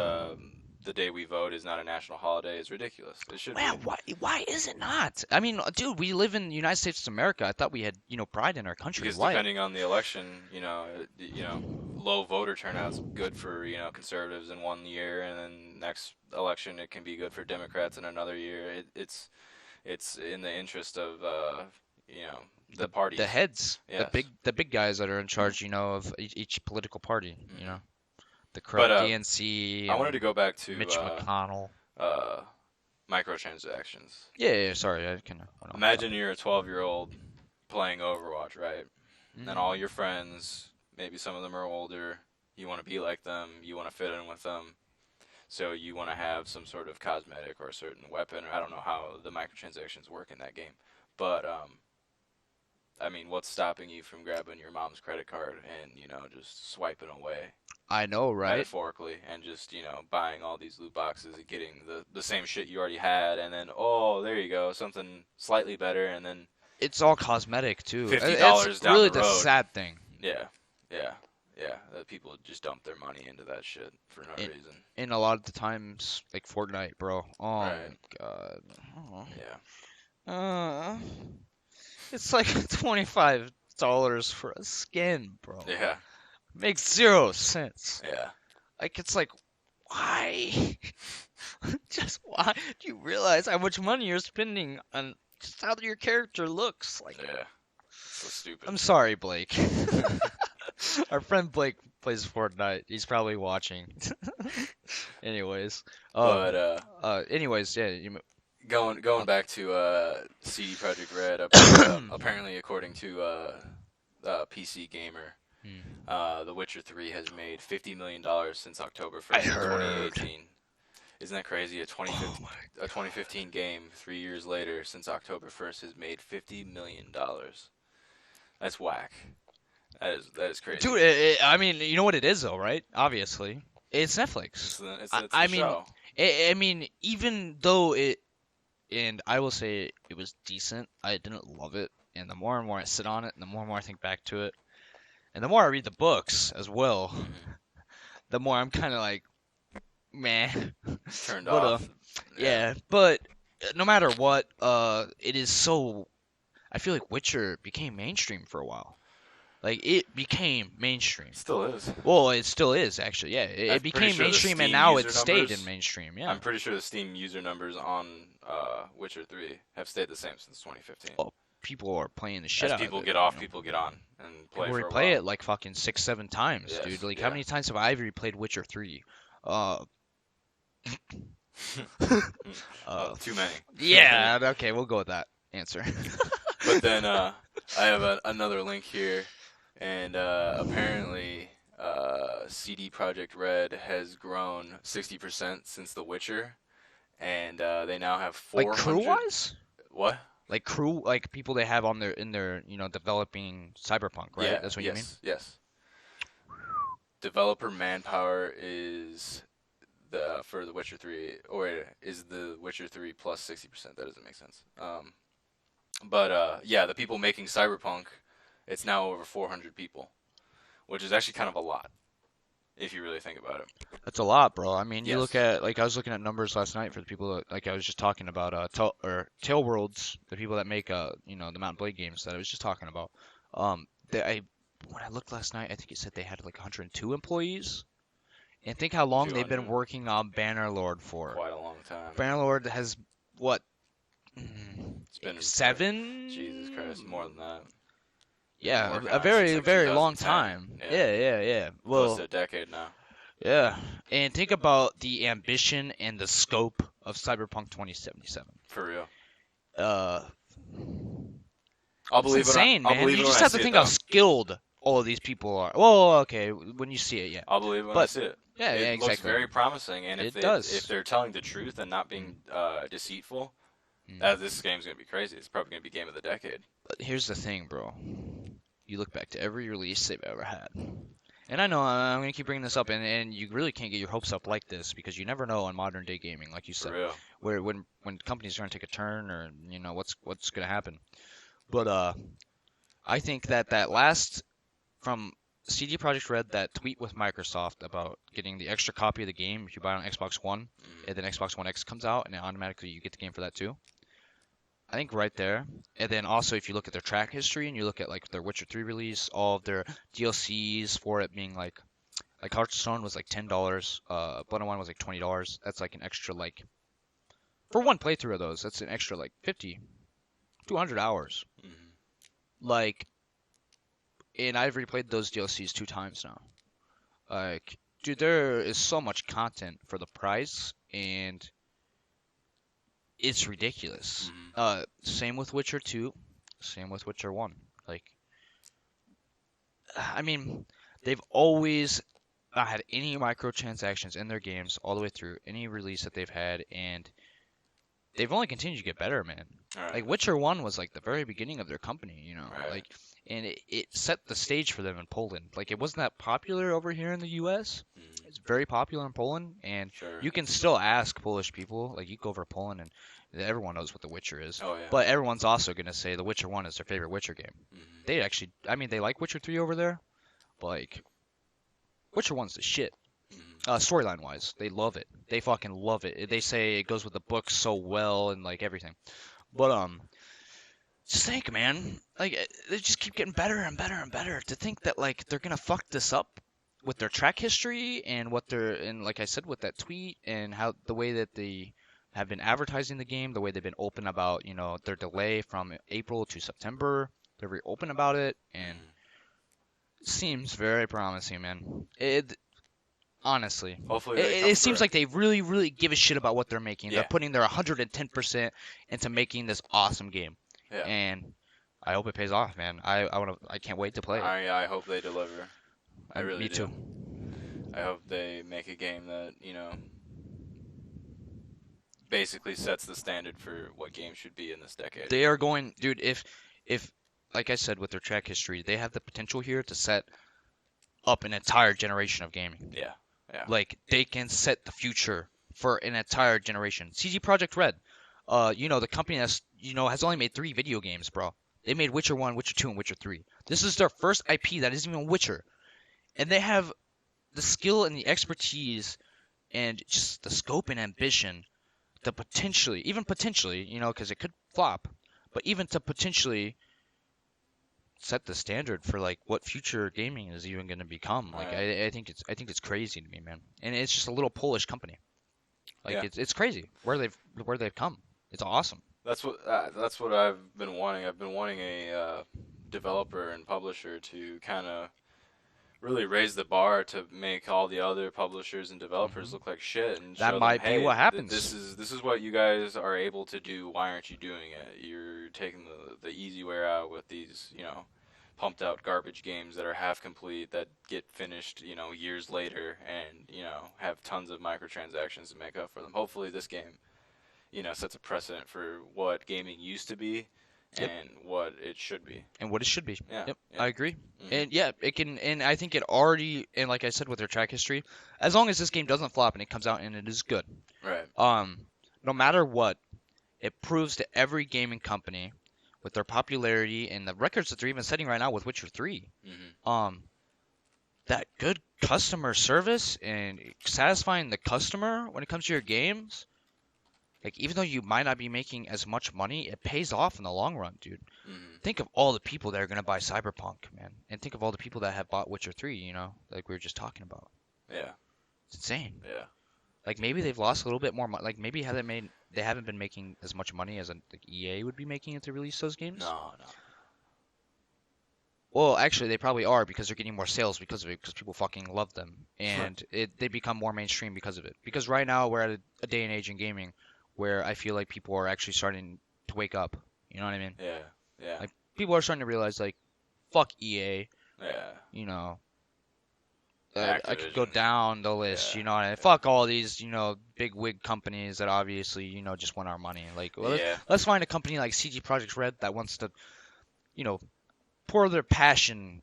the day we vote is not a national holiday is ridiculous. It should be. Man, why is it not? I mean, dude, we live in the United States of America. I thought we had, pride in our country. Because Why? depending on the election, low voter turnout's good for conservatives in one year, and then next election it can be good for Democrats in another year. It's in the interest of the parties. The heads, Yes. the big guys that are in charge, of each political party, the But, DNC, I wanted to go back to Mitch McConnell. microtransactions. Yeah, sorry, I can. Imagine you're a 12-year-old playing Overwatch, right? Mhm. And all your friends, maybe some of them are older, you want to be like them, you want to fit in with them, so you want to have some sort of cosmetic or a certain weapon, or I don't know how the microtransactions work in that game. But, I mean, what's stopping you from grabbing your mom's credit card and, just swiping away, I know, right? metaphorically, and just, buying all these loot boxes and getting the same shit you already had, and then, oh, there you go, something slightly better, and then It's all cosmetic too. $50 It's down really the the road. sad thing. Yeah, yeah, yeah. That people just dump their money into that shit for no reason. And a lot of the times, like Fortnite, bro. Oh Right. my god. Oh. Yeah, It's like $25 for a skin, bro. yeah, Makes zero sense. yeah. Like it's like, why? Just why? Do you realize how much money you're spending on just how your character looks? Like, Yeah. So stupid. I'm sorry, Blake. Our friend Blake plays Fortnite. He's probably watching. Anyways, anyways, yeah. Going back to CD Projekt Red. Apparently, according to PC Gamer, The Witcher 3 has made $50 million since October 1st, I heard. 2018. Isn't that crazy? A 2015 game, 3 years later, since October 1st, has made $50 million. That's whack. That is crazy. Dude, I mean, you know what it is though, right? Obviously, it's Netflix. It's I the mean, show. I mean, even though and I will say it was decent, I didn't love it. And the more and more I sit on it, and the more I think back to it, and the more I read the books as well, the more I'm kind of like, man. Turned But, off. Yeah, but no matter what, it is so. I feel like Witcher became mainstream for a while. Like it became mainstream. Still is. Well, it still is actually. Yeah, it I'm pretty became sure the mainstream, and Steam now user it's stayed numbers- in mainstream. Yeah. I'm pretty sure the Steam user numbers on Witcher 3 have stayed the same since 2015. Oh, people are playing the shit As out people of it. get off, you know? people get on and play We for a replay while. it like fucking 6-7 times, Yes, dude. Like yeah. how many times have I replayed Witcher 3? Too many. Yeah. Okay, we'll go with that answer. But then I have another link here, and apparently CD Projekt Red has grown 60% since The Witcher, and they now have 400. Like crew wise? What? Like crew, like people they have on their developing Cyberpunk, right? Yeah. That's what you mean? Yes. Developer manpower is for The Witcher 3, or is The Witcher 3 plus 60%? That doesn't make sense. But yeah, the people making Cyberpunk, it's now over 400 people, which is actually kind of a lot, if you really think about it. That's a lot, bro. I mean, you Yes. look at I was looking at numbers last night for the people that I was just talking about Tailworlds, the people that make the Mount Blade games that I was just talking about. When I looked last night, I think it said they had like 102 employees. And think how long they've been 200. working on Bannerlord for. Quite a long time. Bannerlord has what? It's been 7? Jesus Christ, more than that. Yeah, working a on it very, since very long 2010. time. Yeah. Yeah. Close Well, to a decade now. yeah. And think about the ambition and the scope of Cyberpunk 2077. For real. It's I'll believe insane, it. I'll man. believe You it just when have I to see think it, how though. skilled all of these people are. Well, okay, when you see it, yeah. I'll believe it when But- I see it. Yeah, It yeah, looks exactly. very promising, and if It does. if they're telling the truth and not being deceitful, Mm. this game's gonna be crazy. It's probably gonna be game of the decade. But here's the thing, bro. You look back to every release they've ever had. And I know I'm going to keep bringing this up, and you really can't get your hopes up like this because you never know on modern day gaming, like you For said, real. where when companies are going to take a turn or what's going to happen. But I think that last from CD Projekt Red that tweet with Microsoft about getting the extra copy of the game if you buy it on Xbox One, and then Xbox One X comes out, and then automatically you get the game for that too. I think right there. And then also if you look at their track history and you look at like their Witcher 3 release, all of their DLCs for it being like Hearthstone was like $10, Blood and Wine was like $20. That's like an extra like for one playthrough of those, that's an extra like 50, 200 hours. Like, and I've replayed those DLCs 2 times now. Like, dude, there is so much content for the price, and it's ridiculous. Same with Witcher 2, same with Witcher 1. Like, I mean, they've always not had any microtransactions in their games all the way through any release that they've had, and they've only continued to get better, man. Right. Like Witcher 1 was like the very beginning of their company, you know, Right. like, and it set the stage for them in Poland. Like it wasn't that popular over here in the U.S. It's very popular in Poland, and Sure. you can still ask Polish people. Like you go over to Poland, and everyone knows what The Witcher is. Oh yeah. But everyone's also gonna say The Witcher 1 is their favorite Witcher game. They actually, I mean, they like Witcher 3 over there, but like Witcher 1's the shit. Storyline wise, they love it. They fucking love it. They say it goes with the book so well and like everything. But just think, man, like they just keep getting better and better and better. To think that like they're gonna fuck this up with their track history and what they're and like I said with that tweet and how the way that they have been advertising the game, the way they've been open about their delay from April to September. They're very open about it and it seems very promising, man. Honestly, Hopefully it seems like they really, really give a shit about what they're making. Yeah. They're putting their 110% into making this awesome game, Yeah. and I hope it pays off, man. I can't wait to play it. I hope they deliver. I really Me do. too. I hope they make a game that, basically sets the standard for what games should be in this decade. They are going, dude. If like I said with their track history, they have the potential here to set up an entire generation of gaming. Yeah. Yeah. Like they can set the future for an entire generation. CD Projekt Red, the company that's has only made 3 video games, bro. They made Witcher 1, Witcher 2, and Witcher 3. This is their first IP that isn't even Witcher, and they have the skill and the expertise and just the scope and ambition to potentially, because it could flop, but even to potentially set the standard for like what future gaming is even going to become. Like Right. I think it's crazy to me, man. And it's just a little Polish company. Like Yeah. it's crazy where they've come. It's awesome. That's what I've been wanting. I've been wanting a developer and publisher to kind of really raise the bar to make all the other publishers and developers look like shit and That show might them, be hey, what happens. This is what you guys are able to do. Why aren't you doing it? You're taking the easy way out with these, pumped out garbage games that are half complete that get finished, years later and, have tons of microtransactions to make up for them. Hopefully this game, sets a precedent for what gaming used to be Yep. and what it should be. And what it should be. Yeah. Yep, Yeah. I agree. Mhm. And yeah, it can. And I think it already. And like I said with their track history, as long as this game doesn't flop and it comes out and it is good, Right. no matter what, it proves to every gaming company with their popularity and the records that they're even setting right now with Witcher 3, that good customer service and satisfying the customer when it comes to your games, like even though you might not be making as much money, it pays off in the long run, dude. Think of all the people that are gonna buy Cyberpunk, man, and think of all the people that have bought Witcher 3, like we were just talking about. Yeah. It's insane. Yeah. Like maybe they've lost a little bit more money. Like maybe they haven't been making as much money as like EA would be making if they release those games. No. Well, actually, they probably are because they're getting more sales because of it, because people fucking love them, and they become more mainstream because of it. Because right now we're at a day and age in gaming where I feel like people are actually starting to wake up. You know what I mean? Yeah. Yeah. Like people are starting to realize like, fuck EA. Yeah. I could go Activision. down the list. Yeah. And fuck all these big wig companies that obviously just want our money. Like, well, Yeah. let's find a company like CD Projekt Red that wants to, pour their passion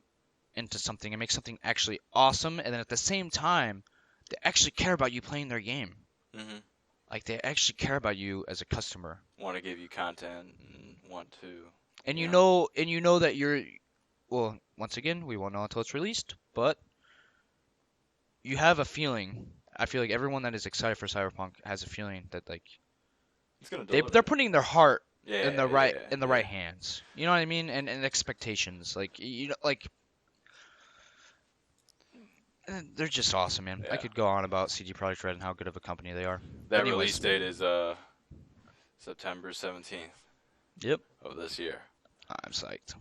into something and make something actually awesome, and then at the same time, they actually care about you playing their game. Mhm. Like they actually care about you as a customer, Want to give you content and want to. and Yeah. you know that you're, well, once again, we won't know until it's released, but you have a feeling. I feel like everyone that is excited for Cyberpunk has a feeling that like It's gonna they're deliver. putting their heart Yeah, in the yeah. right hands. You know what I mean? And expectations. Like you know, like they're just awesome, man. I Yeah. could go on about CD Projekt Red and how good of a company they are. But That release anyways, date is September 17th yep, of this year. I'm psyched.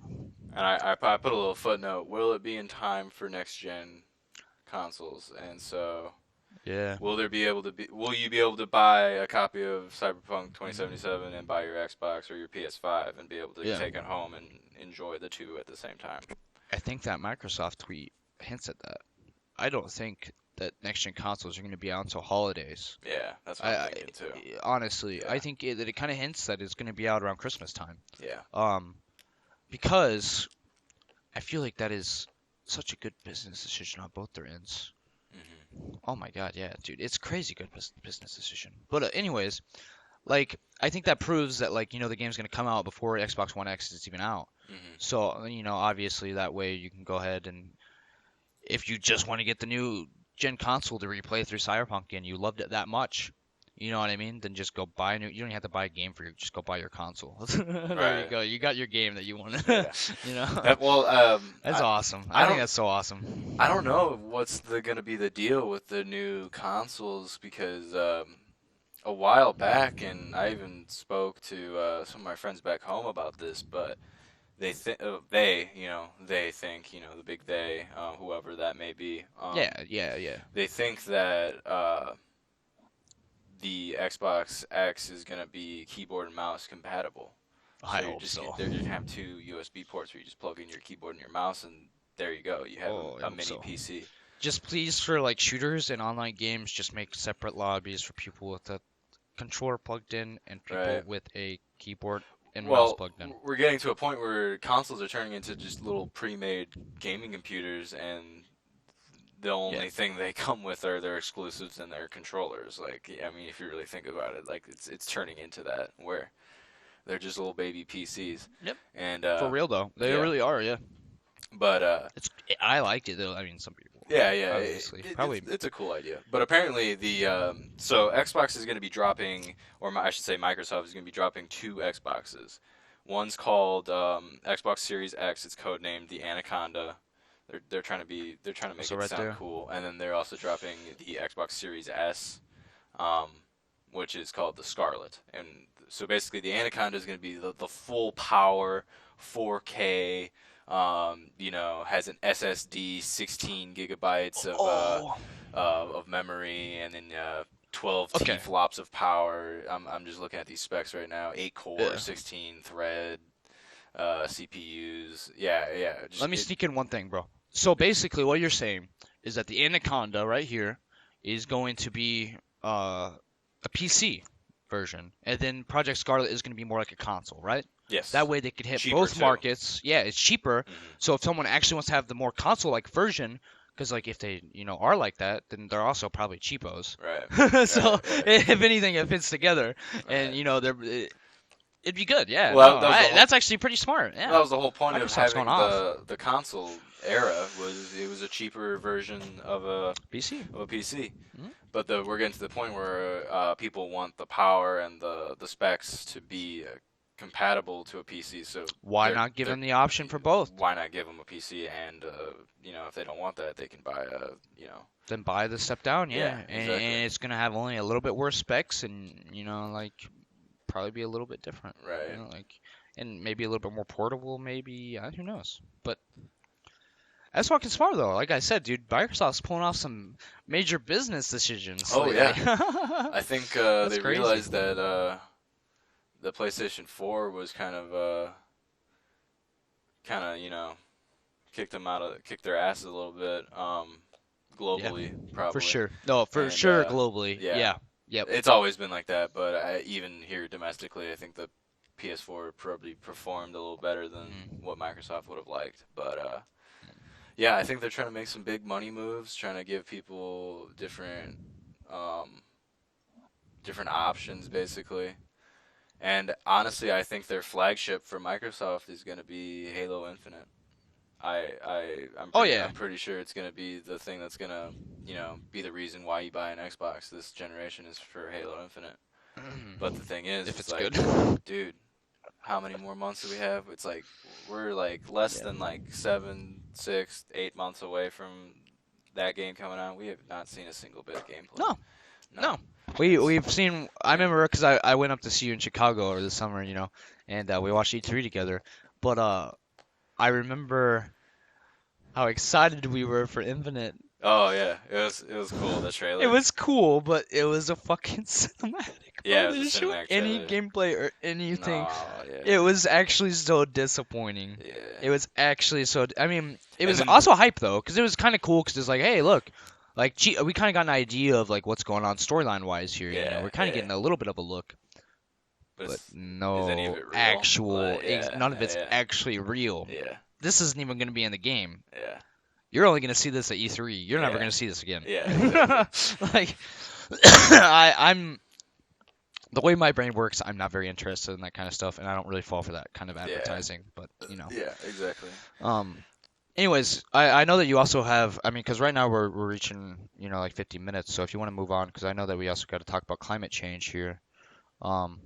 And I put a little footnote. Will it be in time for next gen consoles? And so, Yeah. will you be able to buy a copy of Cyberpunk 2077 and buy your Xbox or your PS5 and be able to Yeah. take it home and enjoy the two at the same time? I think that Microsoft tweet hints at that. I don't think that next gen consoles are going to be out until holidays. Yeah, that's what I'm thinking too. Honestly, Yeah. I think that it kind of hints that it's going to be out around Christmas time. Yeah. Because I feel like that is such a good business decision on both their ends. Oh my God, yeah, dude, it's crazy good business decision. But anyways, like I think that proves that like the game's gonna come out before Xbox One X is even out. So obviously that way you can go ahead and if you just want to get the new gen console to replay through Cyberpunk and you loved it that much, you know what I mean? Then just go buy a new. You don't even have to buy a game for just go buy your console. There Right. you go. You got your game that you want. Yeah. You know. That's I awesome. I I think don't- that's so awesome. I don't know what's gonna be the deal with the new consoles because a while back, and I even spoke to some of my friends back home about this, but they think the big they, whoever that may be. Yeah. They think that the Xbox X is gonna be keyboard and mouse compatible. I So hope so. they're gonna have two USB ports where you just plug in your keyboard and your mouse, and there you go. You have Oh, I a hope mini so. PC. Just please for like shooters and online games, just make separate lobbies for people with a controller plugged in and people Right. with a keyboard and mouse Well, plugged in. we're getting to a point where consoles are turning into just little pre-made gaming computers, and the only thing they come with are their exclusives and their controllers. Like, I mean, if you really think about it, like it's turning into that where they're just little baby PCs. Yep. And For real though, they yeah. really are. Yeah. but I liked it though. I mean, some people. yeah, Obviously, probably. it's a cool idea. But apparently, so Xbox is going to be dropping, or I should say, Microsoft is going to be dropping two Xboxes. One's called Xbox Series X. It's codenamed the Anaconda. They're trying to make Also it right sound there. cool. And then they're also dropping the Xbox Series S, which is called the Scarlet. And so basically, the Anaconda is going to be the full power 4K. Has an SSD, 16 gigabytes of memory, and then 12 Okay. T-flops of power. I'm just looking at these specs right now. 8 core, Yeah. 16 thread, CPUs. Yeah. Let me sneak in one thing, bro. So basically, what you're saying is that the Anaconda right here is going to be a PC version, and then Project Scarlet is going to be more like a console, right? Yes. That way they could hit Cheaper, both too. markets. Yeah, it's cheaper. Mhm. So if someone actually wants to have the more console-like version, because like if they are like that, then they're also probably cheapos. Right. So Right. if anything, it fits together, and it'd be good. Yeah, Well, no, that was the whole- that's actually pretty smart. Yeah. That was the whole point of Microsoft's having going off. the console era it was a cheaper version of a PC. PC. Mhm. But we're getting to the point where people want the power and the specs to be compatible to a PC. So Why they're- not give they're- them the option for both? Why not give them a PC and if they don't want that, they can buy Then buy the step down, yeah. Yeah, And exactly. it's gonna have only a little bit worse specs, and like probably be a little bit different. right. And maybe a little bit more portable, maybe. Who knows? But that's fucking smart, though. Like I said, dude, Microsoft's pulling off some major business decisions. Oh, lately. I think That's they crazy. realized that the PlayStation 4 was kind of kicked their asses a little bit globally, probably. For sure. No, for And, sure, globally. yeah. Yeah. Yep. It's always been like that, but even here domestically, I think the PS4 probably performed a little better than what Microsoft would have liked. But yeah, I think they're trying to make some big money moves, trying to give people different options, basically. And honestly, I think their flagship for Microsoft is going to be Halo Infinite. Oh yeah. I'm pretty sure it's gonna be the thing that's gonna, be the reason why you buy an Xbox this generation is for Halo Infinite. But the thing is, If it's it's like, good. dude, how many more months do we have? It's like we're like less Yeah. than like 7, 6, 8 months away from that game coming out. We have not seen a single bit of gameplay. No, None. no. It's We've seen. I yeah. remember because I went up to see you in Chicago over the summer, and we watched E3 together. But I remember how excited we were for Infinite. Oh yeah, it was cool, the It trailer. was cool, but it was a fucking cinematic, Yeah, bro. it They was a didn't show cinematic any trailer. gameplay or anything. No, yeah. It was actually so disappointing. Yeah. It was actually so. I mean, it And was then also hype though, because it was kind of cool. Because it's like, hey, look, like we kind of got an idea of like what's going on storyline wise here. yeah, We're kind of yeah. getting a little bit of a look, But but is any of no it real? actual. Like, yeah, None of it's yeah, actually real. yeah, This isn't even going to be in the game. yeah, You're only going to see this at E3. You're never yeah, going to see this again. yeah, exactly. Like, I'm the way my brain works. I'm not very interested in that kind of stuff, and I don't really fall for that kind of Yeah, advertising. But yeah, exactly. Um. Anyways, I know that you also have. I mean, because right now we're reaching like 50 minutes. So if you want to move on, because I know that we also got to talk about climate change here. Um.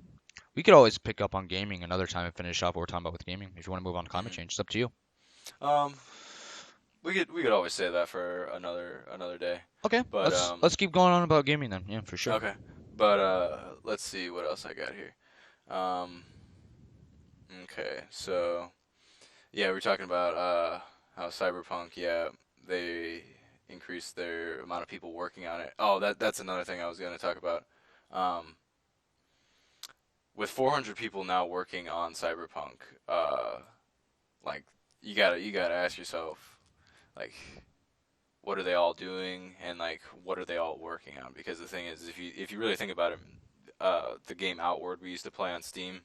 We could always pick up on gaming another time and finish off what we're talking about with gaming. If you want to move on to climate hmm change, it's up to you. Um, we could always say that for another day. Okay, But let's keep going on about gaming then. Yeah, for sure. okay. But let's see what else I got here. Um, okay, so yeah, we're talking about how Cyberpunk, yeah, they increased their amount of people working on it. Oh, that's another thing I was going to talk about. Um, with 400 people now working on Cyberpunk, like you gotta ask yourself, like, what are they all doing, and like, what are they all working on? Because the thing is, if you really think about it, the game Outward we used to play on Steam,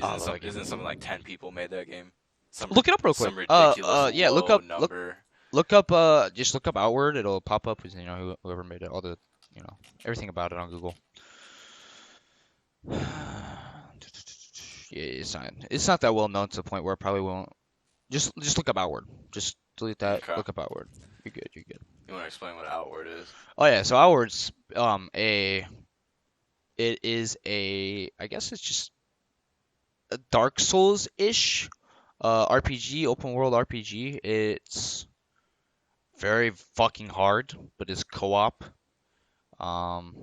Oh, I love that isn't game. something like 10 people made that game? Look it up real quick. Some ridiculous Yeah, low number. look up, just look up Outward. It'll pop up with whoever made it, all the, everything about it on Google. Yeah, it's not that well known to the point where it probably won't. Just look up Outward. Just delete that. Okay. Look up Outward. You're good. You're good. You want to explain what Outward is? Oh yeah, so Outward's it is I guess it's just a Dark Souls-ish RPG, open world RPG. It's very fucking hard, but it's co-op. Um,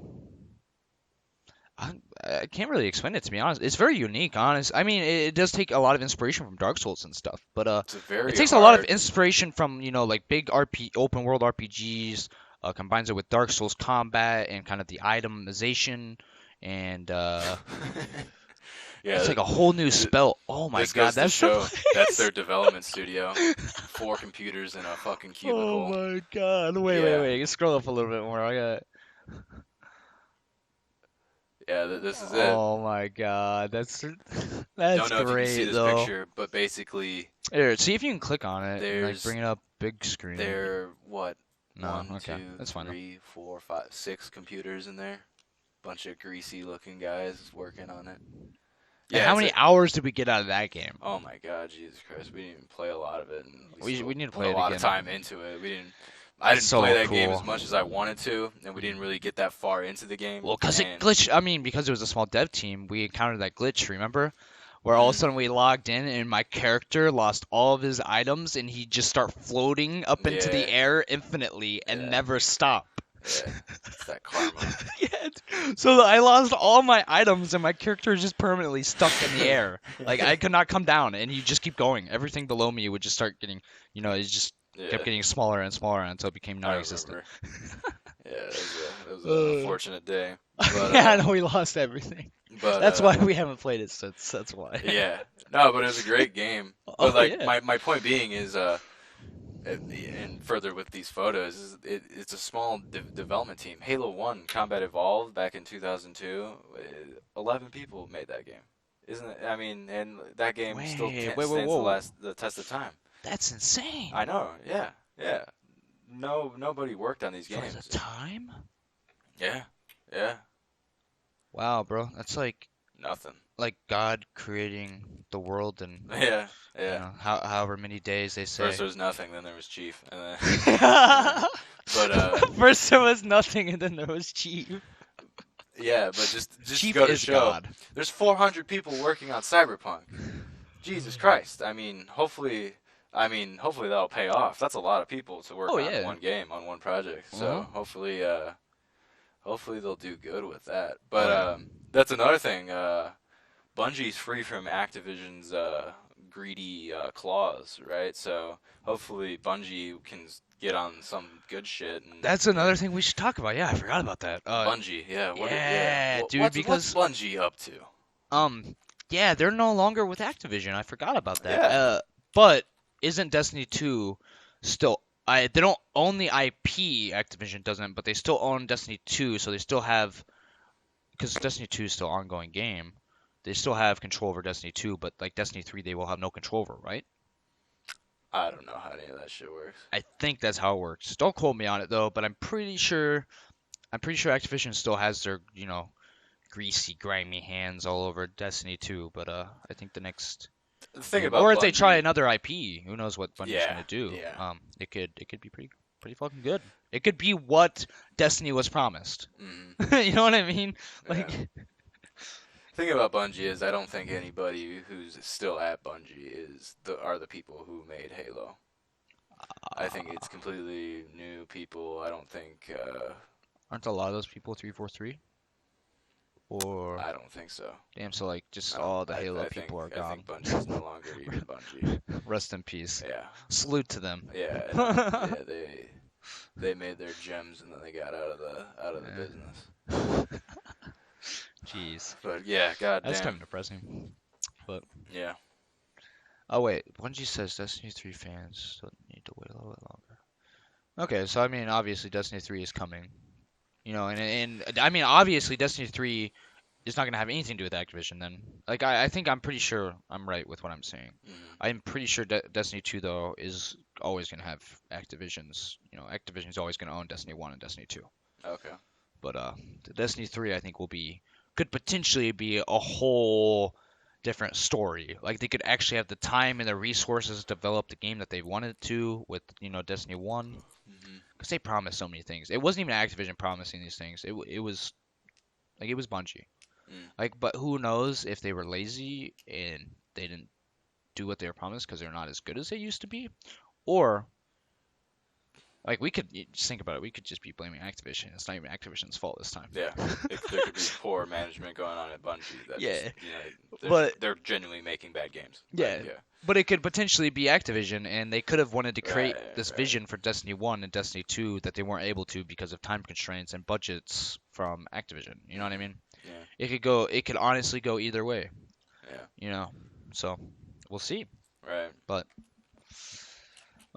I can't really explain it, to be honest. It's very unique, honest. I mean, it does take a lot of inspiration from Dark Souls and stuff, but It's a very it takes a lot of hard. inspiration from like big open world RPGs. Combines it with Dark Souls combat and kind of the itemization, and Yeah, it's like a whole new spell. Oh my this god, goes to that's show that's the their development studio. 4 computers in a fucking Oh cubicle. my god. Wait, Yeah, wait. Scroll up a little bit more. I got. yeah, this is it. Oh my god. That's Don't know if you can see great this though. picture, but basically, Here, see if you can click on it and like there's bring it up big screen. there what No, one, okay. two, That's fine though. 3, 4, 5, 6 computers in there. Bunch of greasy looking guys working on it. And Yeah, how it's many hours did we get out of that game? oh my god, Jesus Christ, we didn't even play a lot of it, and We need to put play a it lot of again. time into it. I didn't So play that game cool. as much as I wanted to, and we didn't really get that far into the game. Well, because it And glitched. I mean, because it was a small dev team, we encountered that glitch, remember? Where all of a sudden we logged in and my character lost all of his items and he just start floating up into the Yeah. air infinitely and Yeah. never stop. yeah, it's that karma. Yeah. So I lost all my items and my character is just permanently stuck in the air. Like I could not come down and you just keep going. Everything below me would just start getting, it just Yeah, kept getting smaller and smaller until it became I non-existent. remember. Yeah, it was Uh. an unfortunate day. But, Yeah, I know we lost everything. but That's why we haven't played it since. That's why. Yeah, no, but it was a great game. Oh, But like yeah. my point being is and further with these photos is it's a small development team. Halo 1 Combat Evolved back in 2002, 11 people made that game. Isn't it? I mean, and that game still Wait, stands whoa. the test of time. That's insane. I know. Yeah. Yeah. Nobody worked on these For games. the time? Yeah. Yeah. Wow, bro. That's like Nothing. Like God creating the world and Yeah, yeah. however many days they say. First there was nothing, then there was Chief, and then but First there was nothing, and then there was Chief. yeah, but just Chief go to is show. God. There's 400 people working on Cyberpunk. Jesus Christ. Hopefully that'll pay off. That's a lot of people to work on one game, on one project. So hopefully they'll do good with that. But that's another thing. Bungie's free from Activision's greedy claws, right? So hopefully Bungie can get on some good shit. And, That's another thing we should talk about. Yeah, I forgot about that. Bungie, Dude, what's because Bungie up to? yeah, they're no longer with Activision. I forgot about that. Yeah. But isn't Destiny 2 still? They don't own the IP. Activision doesn't, but they still own Destiny 2, so they still have, because Destiny 2 is still an ongoing game. They still have control over Destiny 2, but like Destiny 3, they will have no control over, right? I don't know how any of that shit works. I think that's how it works. Don't quote me on it though, but I'm pretty sure Activision still has their, greasy, grimy hands all over Destiny 2, but I think the next The thing about or if they Bungie- try another IP, who knows what Bungie's Yeah, gonna do? yeah. It could be pretty fucking good. It could be what Destiny was promised. Mhm. You know what I mean? Like, Yeah. The thing about Bungie is I don't think anybody who's still at Bungie are the people who made Halo. I think it's completely new people. I don't think aren't a lot of those people 343? Or I don't think so. damn, so like just I all the I- Halo I people think, are I gone. think Bungie's no longer even Bungie. Rest in peace. Yeah, Salute to them. yeah, yeah. They made their gems and then they got out of the Yeah. business. Jeez, But yeah, goddamn. that's kind of depressing. Yeah. Oh wait, Bungie says Destiny 3 fans still need to wait a little bit longer. Okay, so I mean, obviously Destiny 3 is coming. And I mean, obviously Destiny 3 is not gonna have anything to do with Activision. Then, like, I think I'm pretty sure I'm right with what I'm saying. Mhm. I'm pretty sure Destiny 2 though is always gonna have Activision's. Activision's always gonna own Destiny 1 and Destiny 2. Okay. But the Destiny 3 I think could potentially be a whole different story. Like they could actually have the time and the resources to develop the game that they wanted to with Destiny 1, Mhm. because they promised so many things. It wasn't even Activision promising these things. It was Bungie. Mm. Like, but who knows if they were lazy and they didn't do what they were promised because they're not as good as they used to be, or like just think about it. We could just be blaming Activision. It's not even Activision's fault this time. Yeah. There could be poor management going on at Bungie. That Yeah. just, they're genuinely making bad games. Yeah. Like, But it could potentially be Activision, and they could have wanted to create Right, this right. vision for Destiny 1 and Destiny 2 that they weren't able to because of time constraints and budgets from Activision. You know what I mean? Yeah. It could honestly go either way. Yeah. So we'll see. Right.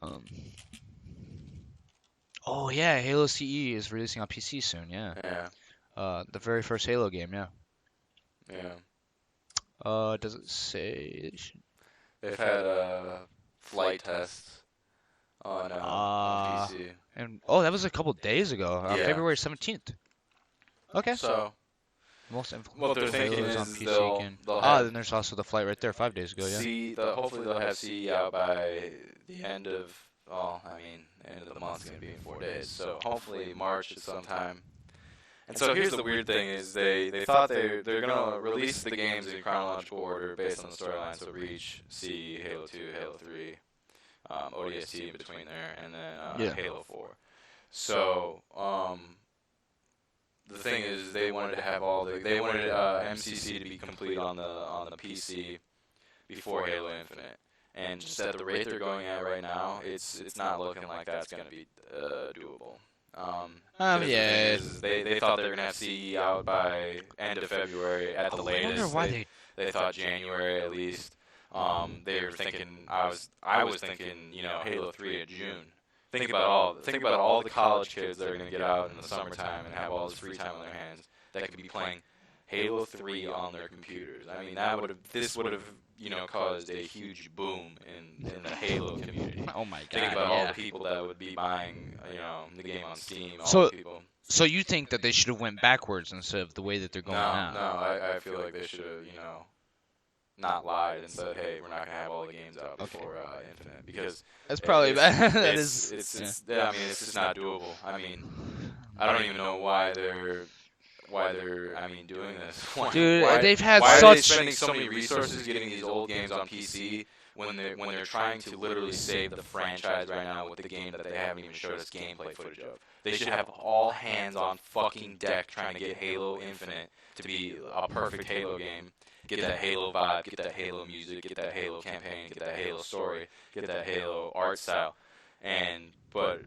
Um, oh yeah, Halo CE is releasing on PC soon. Yeah. Yeah. The very first Halo game. Yeah. Yeah. Does it say? They've had flight tests on PC. And that was a couple days ago. Yeah. February 17th. Okay. So Most what they're influential thinking Halos on is PC they'll again. have Then there's also the flight right there 5 days ago. Yeah. hopefully they'll have CE out by the end of end of the month's gonna be in 4 days. So hopefully March at some time. And so here's the weird thing is they thought they're gonna release the games in chronological order based on the storyline. So Reach, CE, Halo 2, Halo 3, ODST in between there, and then Halo 4. So the thing is, they wanted to have they wanted MCC to be complete on the PC before Halo Infinite, and just at the rate they're going at right now, it's not looking like that's going to be doable. The thing is, they thought they were going to have CE out by end of February at the latest. I wonder why They thought January at least. They were thinking I was thinking Halo 3 at June. Think about all the college kids that are going to get out in the summertime and have all this free time on their hands that could be playing Halo 3 on their computers. I mean, this would have caused a huge boom in the Halo community. Oh my god. Think about all the people that would be buying the game on Steam. All So- the people. So you think that they should have went backwards instead of the way that they're No, going now? I feel like they should have, not lied and said, hey, we're not gonna have all the games out before Infinite, because That's probably bad. That it's, is. it's I mean, it's just not doable. I mean, I don't even know why they're doing this. Dude, why, they've had why are they such. spending so many resources getting these old games on PC when they're trying to literally save the franchise right now with the game that they haven't even showed us gameplay footage of? They should have all hands on fucking deck trying to get Halo Infinite to be a perfect Halo game. Get that Halo vibe, get that Halo music, get that Halo campaign, get that Halo story, get that Halo art style. But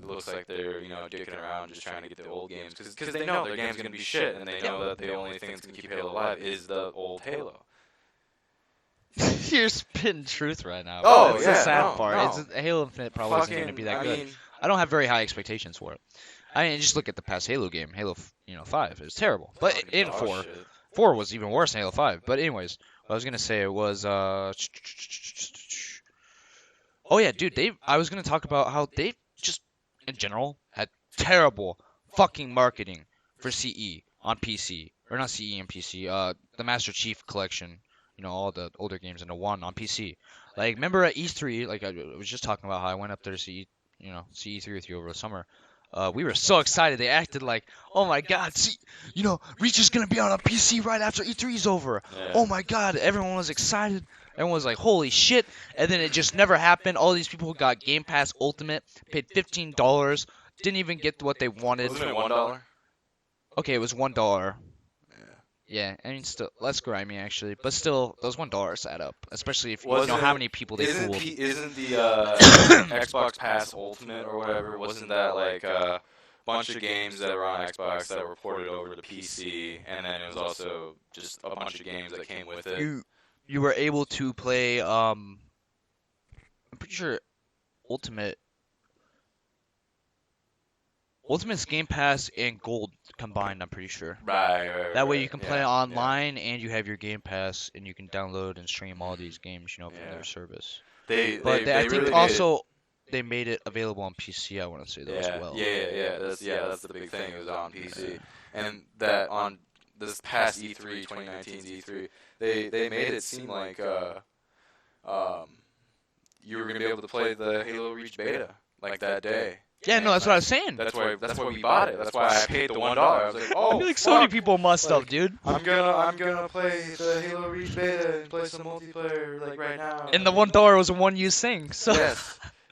it looks like they're, dicking around just trying to get the old games. Because they know their game's going to be shit, and they know that the only thing that's going to keep Halo alive is the old Halo. You're spitting truth right now. Oh, That's yeah, the sad no, part. no. It's, Halo Infinite probably isn't going to be that good. mean, I don't have very high expectations for it. I mean, just look at the past Halo game, Halo, 5. It was terrible. But fucking in dog 4, shit. 4 was even worse than Halo 5. But anyways, what I was gonna say was, oh yeah, dude, I was gonna talk about how they just, in general, had terrible fucking marketing for CE on PC, or not CE and PC. The Master Chief Collection, all the older games into one on PC. Like, remember at E3, like I was just talking about how I went up there to see, CE3 with you over the summer. We were so excited. They acted like, oh my god, see, Reach is gonna be out on PC right after E3's over. Yeah. Oh my god, everyone was excited. Everyone was like, holy shit. And then it just never happened. All these people who got Game Pass Ultimate, paid $15, didn't even get what they wanted. Wasn't it $1? Okay, it was $1. Yeah. Yeah, I mean, still, less grimy actually, but still, those $1 add up, especially if you know Wasn't how it- many people they Isn't fooled. isn't the Xbox Pass Ultimate or whatever? Wasn't that like a bunch of games that were on Xbox that were ported over to PC, and then it was also just a bunch of games that came with it? You were able to play, I'm pretty sure Ultimate's Game Pass and Gold combined, I'm pretty sure. Right. That way you can play yeah, online and you have your Game Pass and you can download and stream all these games, from Yeah. their service. Yeah. But They I really think made also they made it available on PC, I want to say it, though as well. That's the big thing. It was on PC, and that on this past E3, 2019's E3, they made it seem like you were gonna be able to play the Halo Reach beta like that day. Yeah, no, that's what I was saying. That's why we bought it. That's why I paid the $1. I was like, I oh, feel like so many fuck. people must have, dude. I'm gonna play the Halo Reach beta and play some multiplayer like right now. And the $1 was a one-use thing, so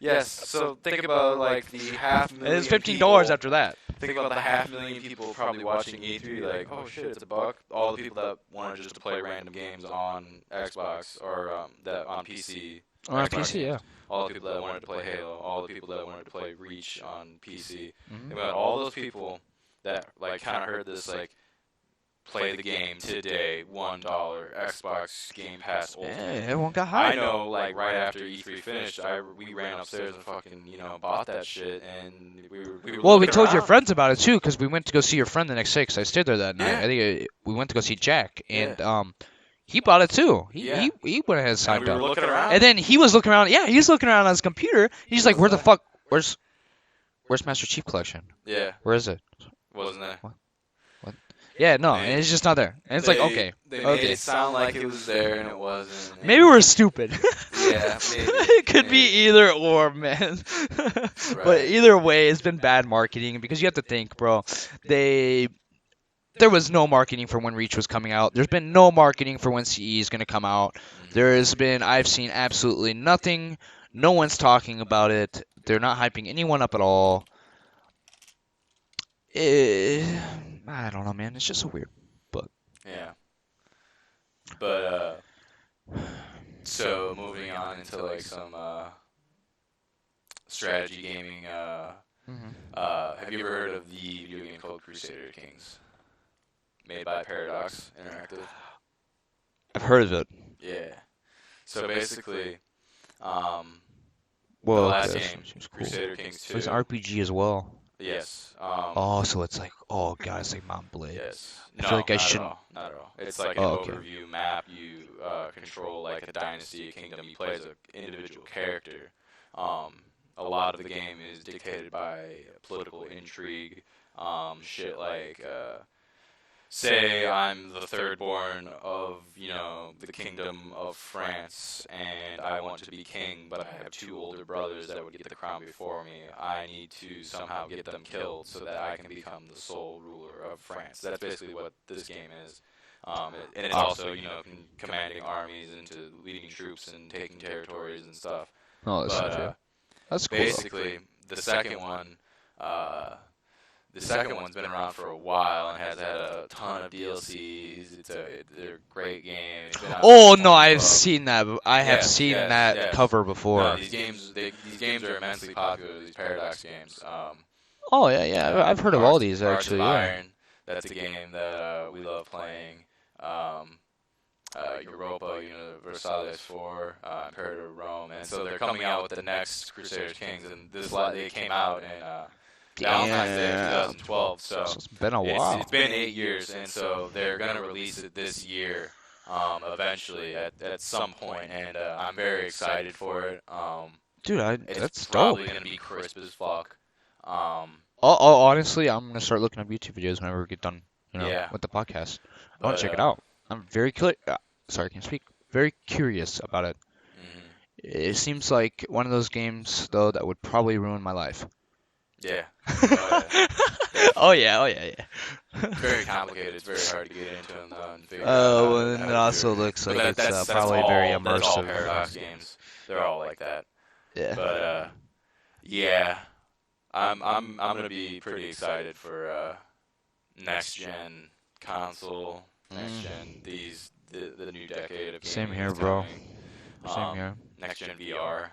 Yes. So think about like the $500,000. it was $15 people, after that. Think about the 500,000 people probably watching E3 like, oh shit, it's $1. All the people that wanted just to play random games on Xbox or that on PC. Or on Xbox PC, games. yeah. All the people that wanted to play Halo, all the people that wanted to play Reach on PC. Mhm. Think about all those people that like kind of heard this like, play the game today, $1 Xbox Game Pass Yeah, Ultimate. everyone got hyped. I know, like right after E3 finished, we ran upstairs and fucking bought that shit, and we were Well, we looking told your around. friends about it too, because we went to go see your friend the next day. 'Cause I stayed there that night. Yeah. I think we went to go see Jack, and Yeah. he bought it too. Yeah. He went ahead and And signed we were up. looking around. And then he was looking around. Yeah, he was looking around on his computer. He's like, "Where the fuck? Where's Master Chief Collection? Yeah, Where is it?" wasn't there? Yeah, no, They- and it's just not there. And it's like, okay, They made okay. it sound like it was there, and it wasn't. and- Maybe we're stupid. Yeah, maybe. It could maybe. be either or, man. But either way, it's been bad marketing because you have to think, bro. There was no marketing for when Reach was coming out. There's been no marketing for when CE is going to come out. I've seen absolutely nothing. No one's talking about it. They're not hyping anyone up at all. I don't know, man. It's just so weird. Yeah. But so moving on into like some strategy gaming. Have you ever heard of the video game called Crusader Kings? Made by Paradox Interactive. I've heard of it. Yeah. So basically, Well, the last that game, seems cool. Crusader Kings 2. It's an RPG as well. Yes. Oh, so it's like, oh god, it's like Mount Blade. Yes. I No, feel like I not shouldn't- At all. Not at all. It's like an Oh, okay. overview map. You control like a dynasty, a kingdom. You play as an individual character. a lot of the game is dictated by political intrigue. Shit like, say I'm the third born of, the kingdom of France, and I want to be king, but I have two older brothers that would get the crown before me. I need to somehow get them killed so that I can become the sole ruler of France. That's basically what this game is. And it's also, commanding armies into leading troops and taking territories and stuff. Oh, that's But true. That's cool. Though. basically, the second one's been around for a while and has had a ton of DLCs. They're a great game. It's been out Oh for no, 20 I've bucks. seen that. I have Yes, seen yes, that yes. cover No, before. these games are immensely popular. These Paradox games. Oh yeah, I've heard of all these Hearts actually. of Yeah. Iron. That's a game that we love playing. Europa Universalis 4, Imperator of Rome, and so they're coming out with the next Crusader Kings, and they came out in Valentine's Day of 2012. So It's been a while. it's been 8 years, and so they're gonna release it this year, eventually at some point, and I'm very excited for it. Dude, It's that's dope. probably gonna be crisp as fuck. Honestly, I'm gonna start looking up YouTube videos whenever we get done, Yeah. with the podcast. I want But, to check it out. I'm very sorry, I can't speak. Very curious about it. mhm. It seems like one of those games, though, that would probably ruin my life. Yeah. Oh yeah, It's very complicated. It's very hard to get into and figure out. Oh, how and to it do also looks like But it's that's probably all, very That's all immersive. Paradox games. They're all like that. Yeah. But yeah, I'm gonna be pretty excited for next gen console, next gen the new decade of gaming. Same here, is bro. coming. Same here. Next gen VR.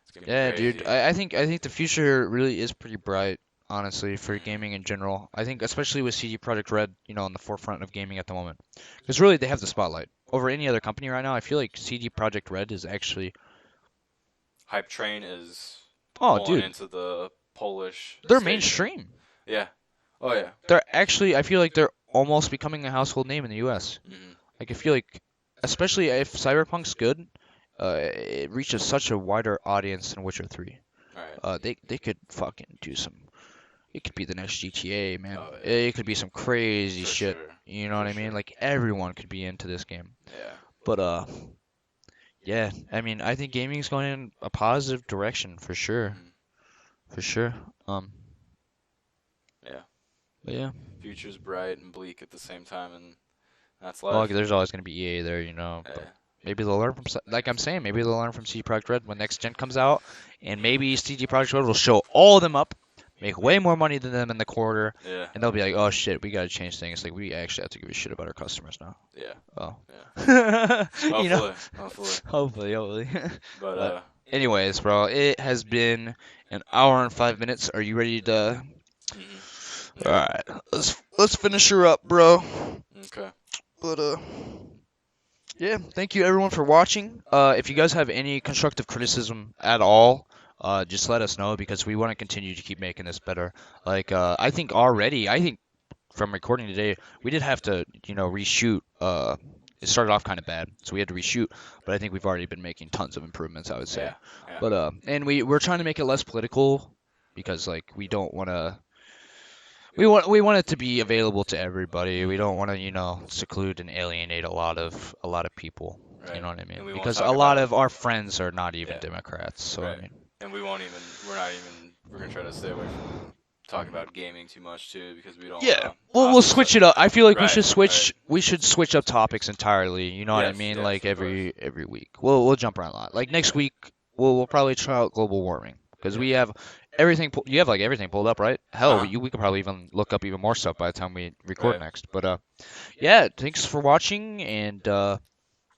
It's gonna be Yeah, crazy. dude. I think the future really is pretty bright, honestly, for gaming in general. I think especially with CD Projekt Red, on the forefront of gaming at the moment. Because really they have the spotlight over any other company right now. I feel like CD Projekt Red is actually Hype Train is Oh, pulling dude. into the Polish. They're station. mainstream. Yeah. Oh yeah. They're actually I feel like they're almost becoming a household name in the US. hmm Like I feel like especially if Cyberpunk's good, it reaches such a wider audience than Witcher 3. Right. They could fucking do some. It could be the next GTA, man. Oh, yeah. It could be some crazy For shit. sure. You know what I For mean? sure. Like everyone could be into this game. Yeah. But yeah. I mean, I think gaming's going in a positive direction for sure. Mhm. For sure. Yeah. But yeah. Future's bright and bleak at the same time, and that's Well, life. there's always gonna be EA there, But Yeah. maybe they'll learn from, like I'm saying, maybe they'll learn from CD Projekt Red when next gen comes out, and maybe CD Projekt Red will show all of them up, make way more money than them in the quarter, Yeah. and they'll be like, oh shit, we gotta change things. Like we actually have to give a shit about our customers now. Yeah. Oh. Yeah. You know? Hopefully. Hopefully. But But- Anyways, bro, it has been an hour and 5 minutes. Are you ready to? mhm. All right, let's finish her up, bro. Okay. But yeah, thank you everyone for watching. If you guys have any constructive criticism at all, just let us know because we want to continue to keep making this better. Like, I think from recording today, we did have to, reshoot. It started off kind of bad, so we had to reshoot. But I think we've already been making tons of improvements, I would say. Yeah. But and we're trying to make it less political because like we don't want to. We want it to be available to everybody. We don't want to, seclude and alienate a lot of people. Right. You know what I mean? And we won't Because talk a lot about- of our friends are not even Yeah. Democrats. So I Right. mean, And we're gonna try to stay away from talking about gaming too much too, because we don't. yeah. We'll switch it up. I feel like we Right, should switch. We should switch up topics entirely. You know what I Yes, mean? yes, Like of every week. We'll jump around a lot. Like next week, we'll probably try out global warming because we have everything. You have like everything pulled up, right? Hell, Uh-huh. we could probably even look up even more stuff by the time we record Right. next. But yeah. Thanks for watching and.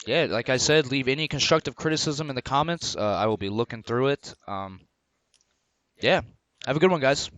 Yeah, like I said, leave any constructive criticism in the comments. I will be looking through it. Yeah, have a good one, guys.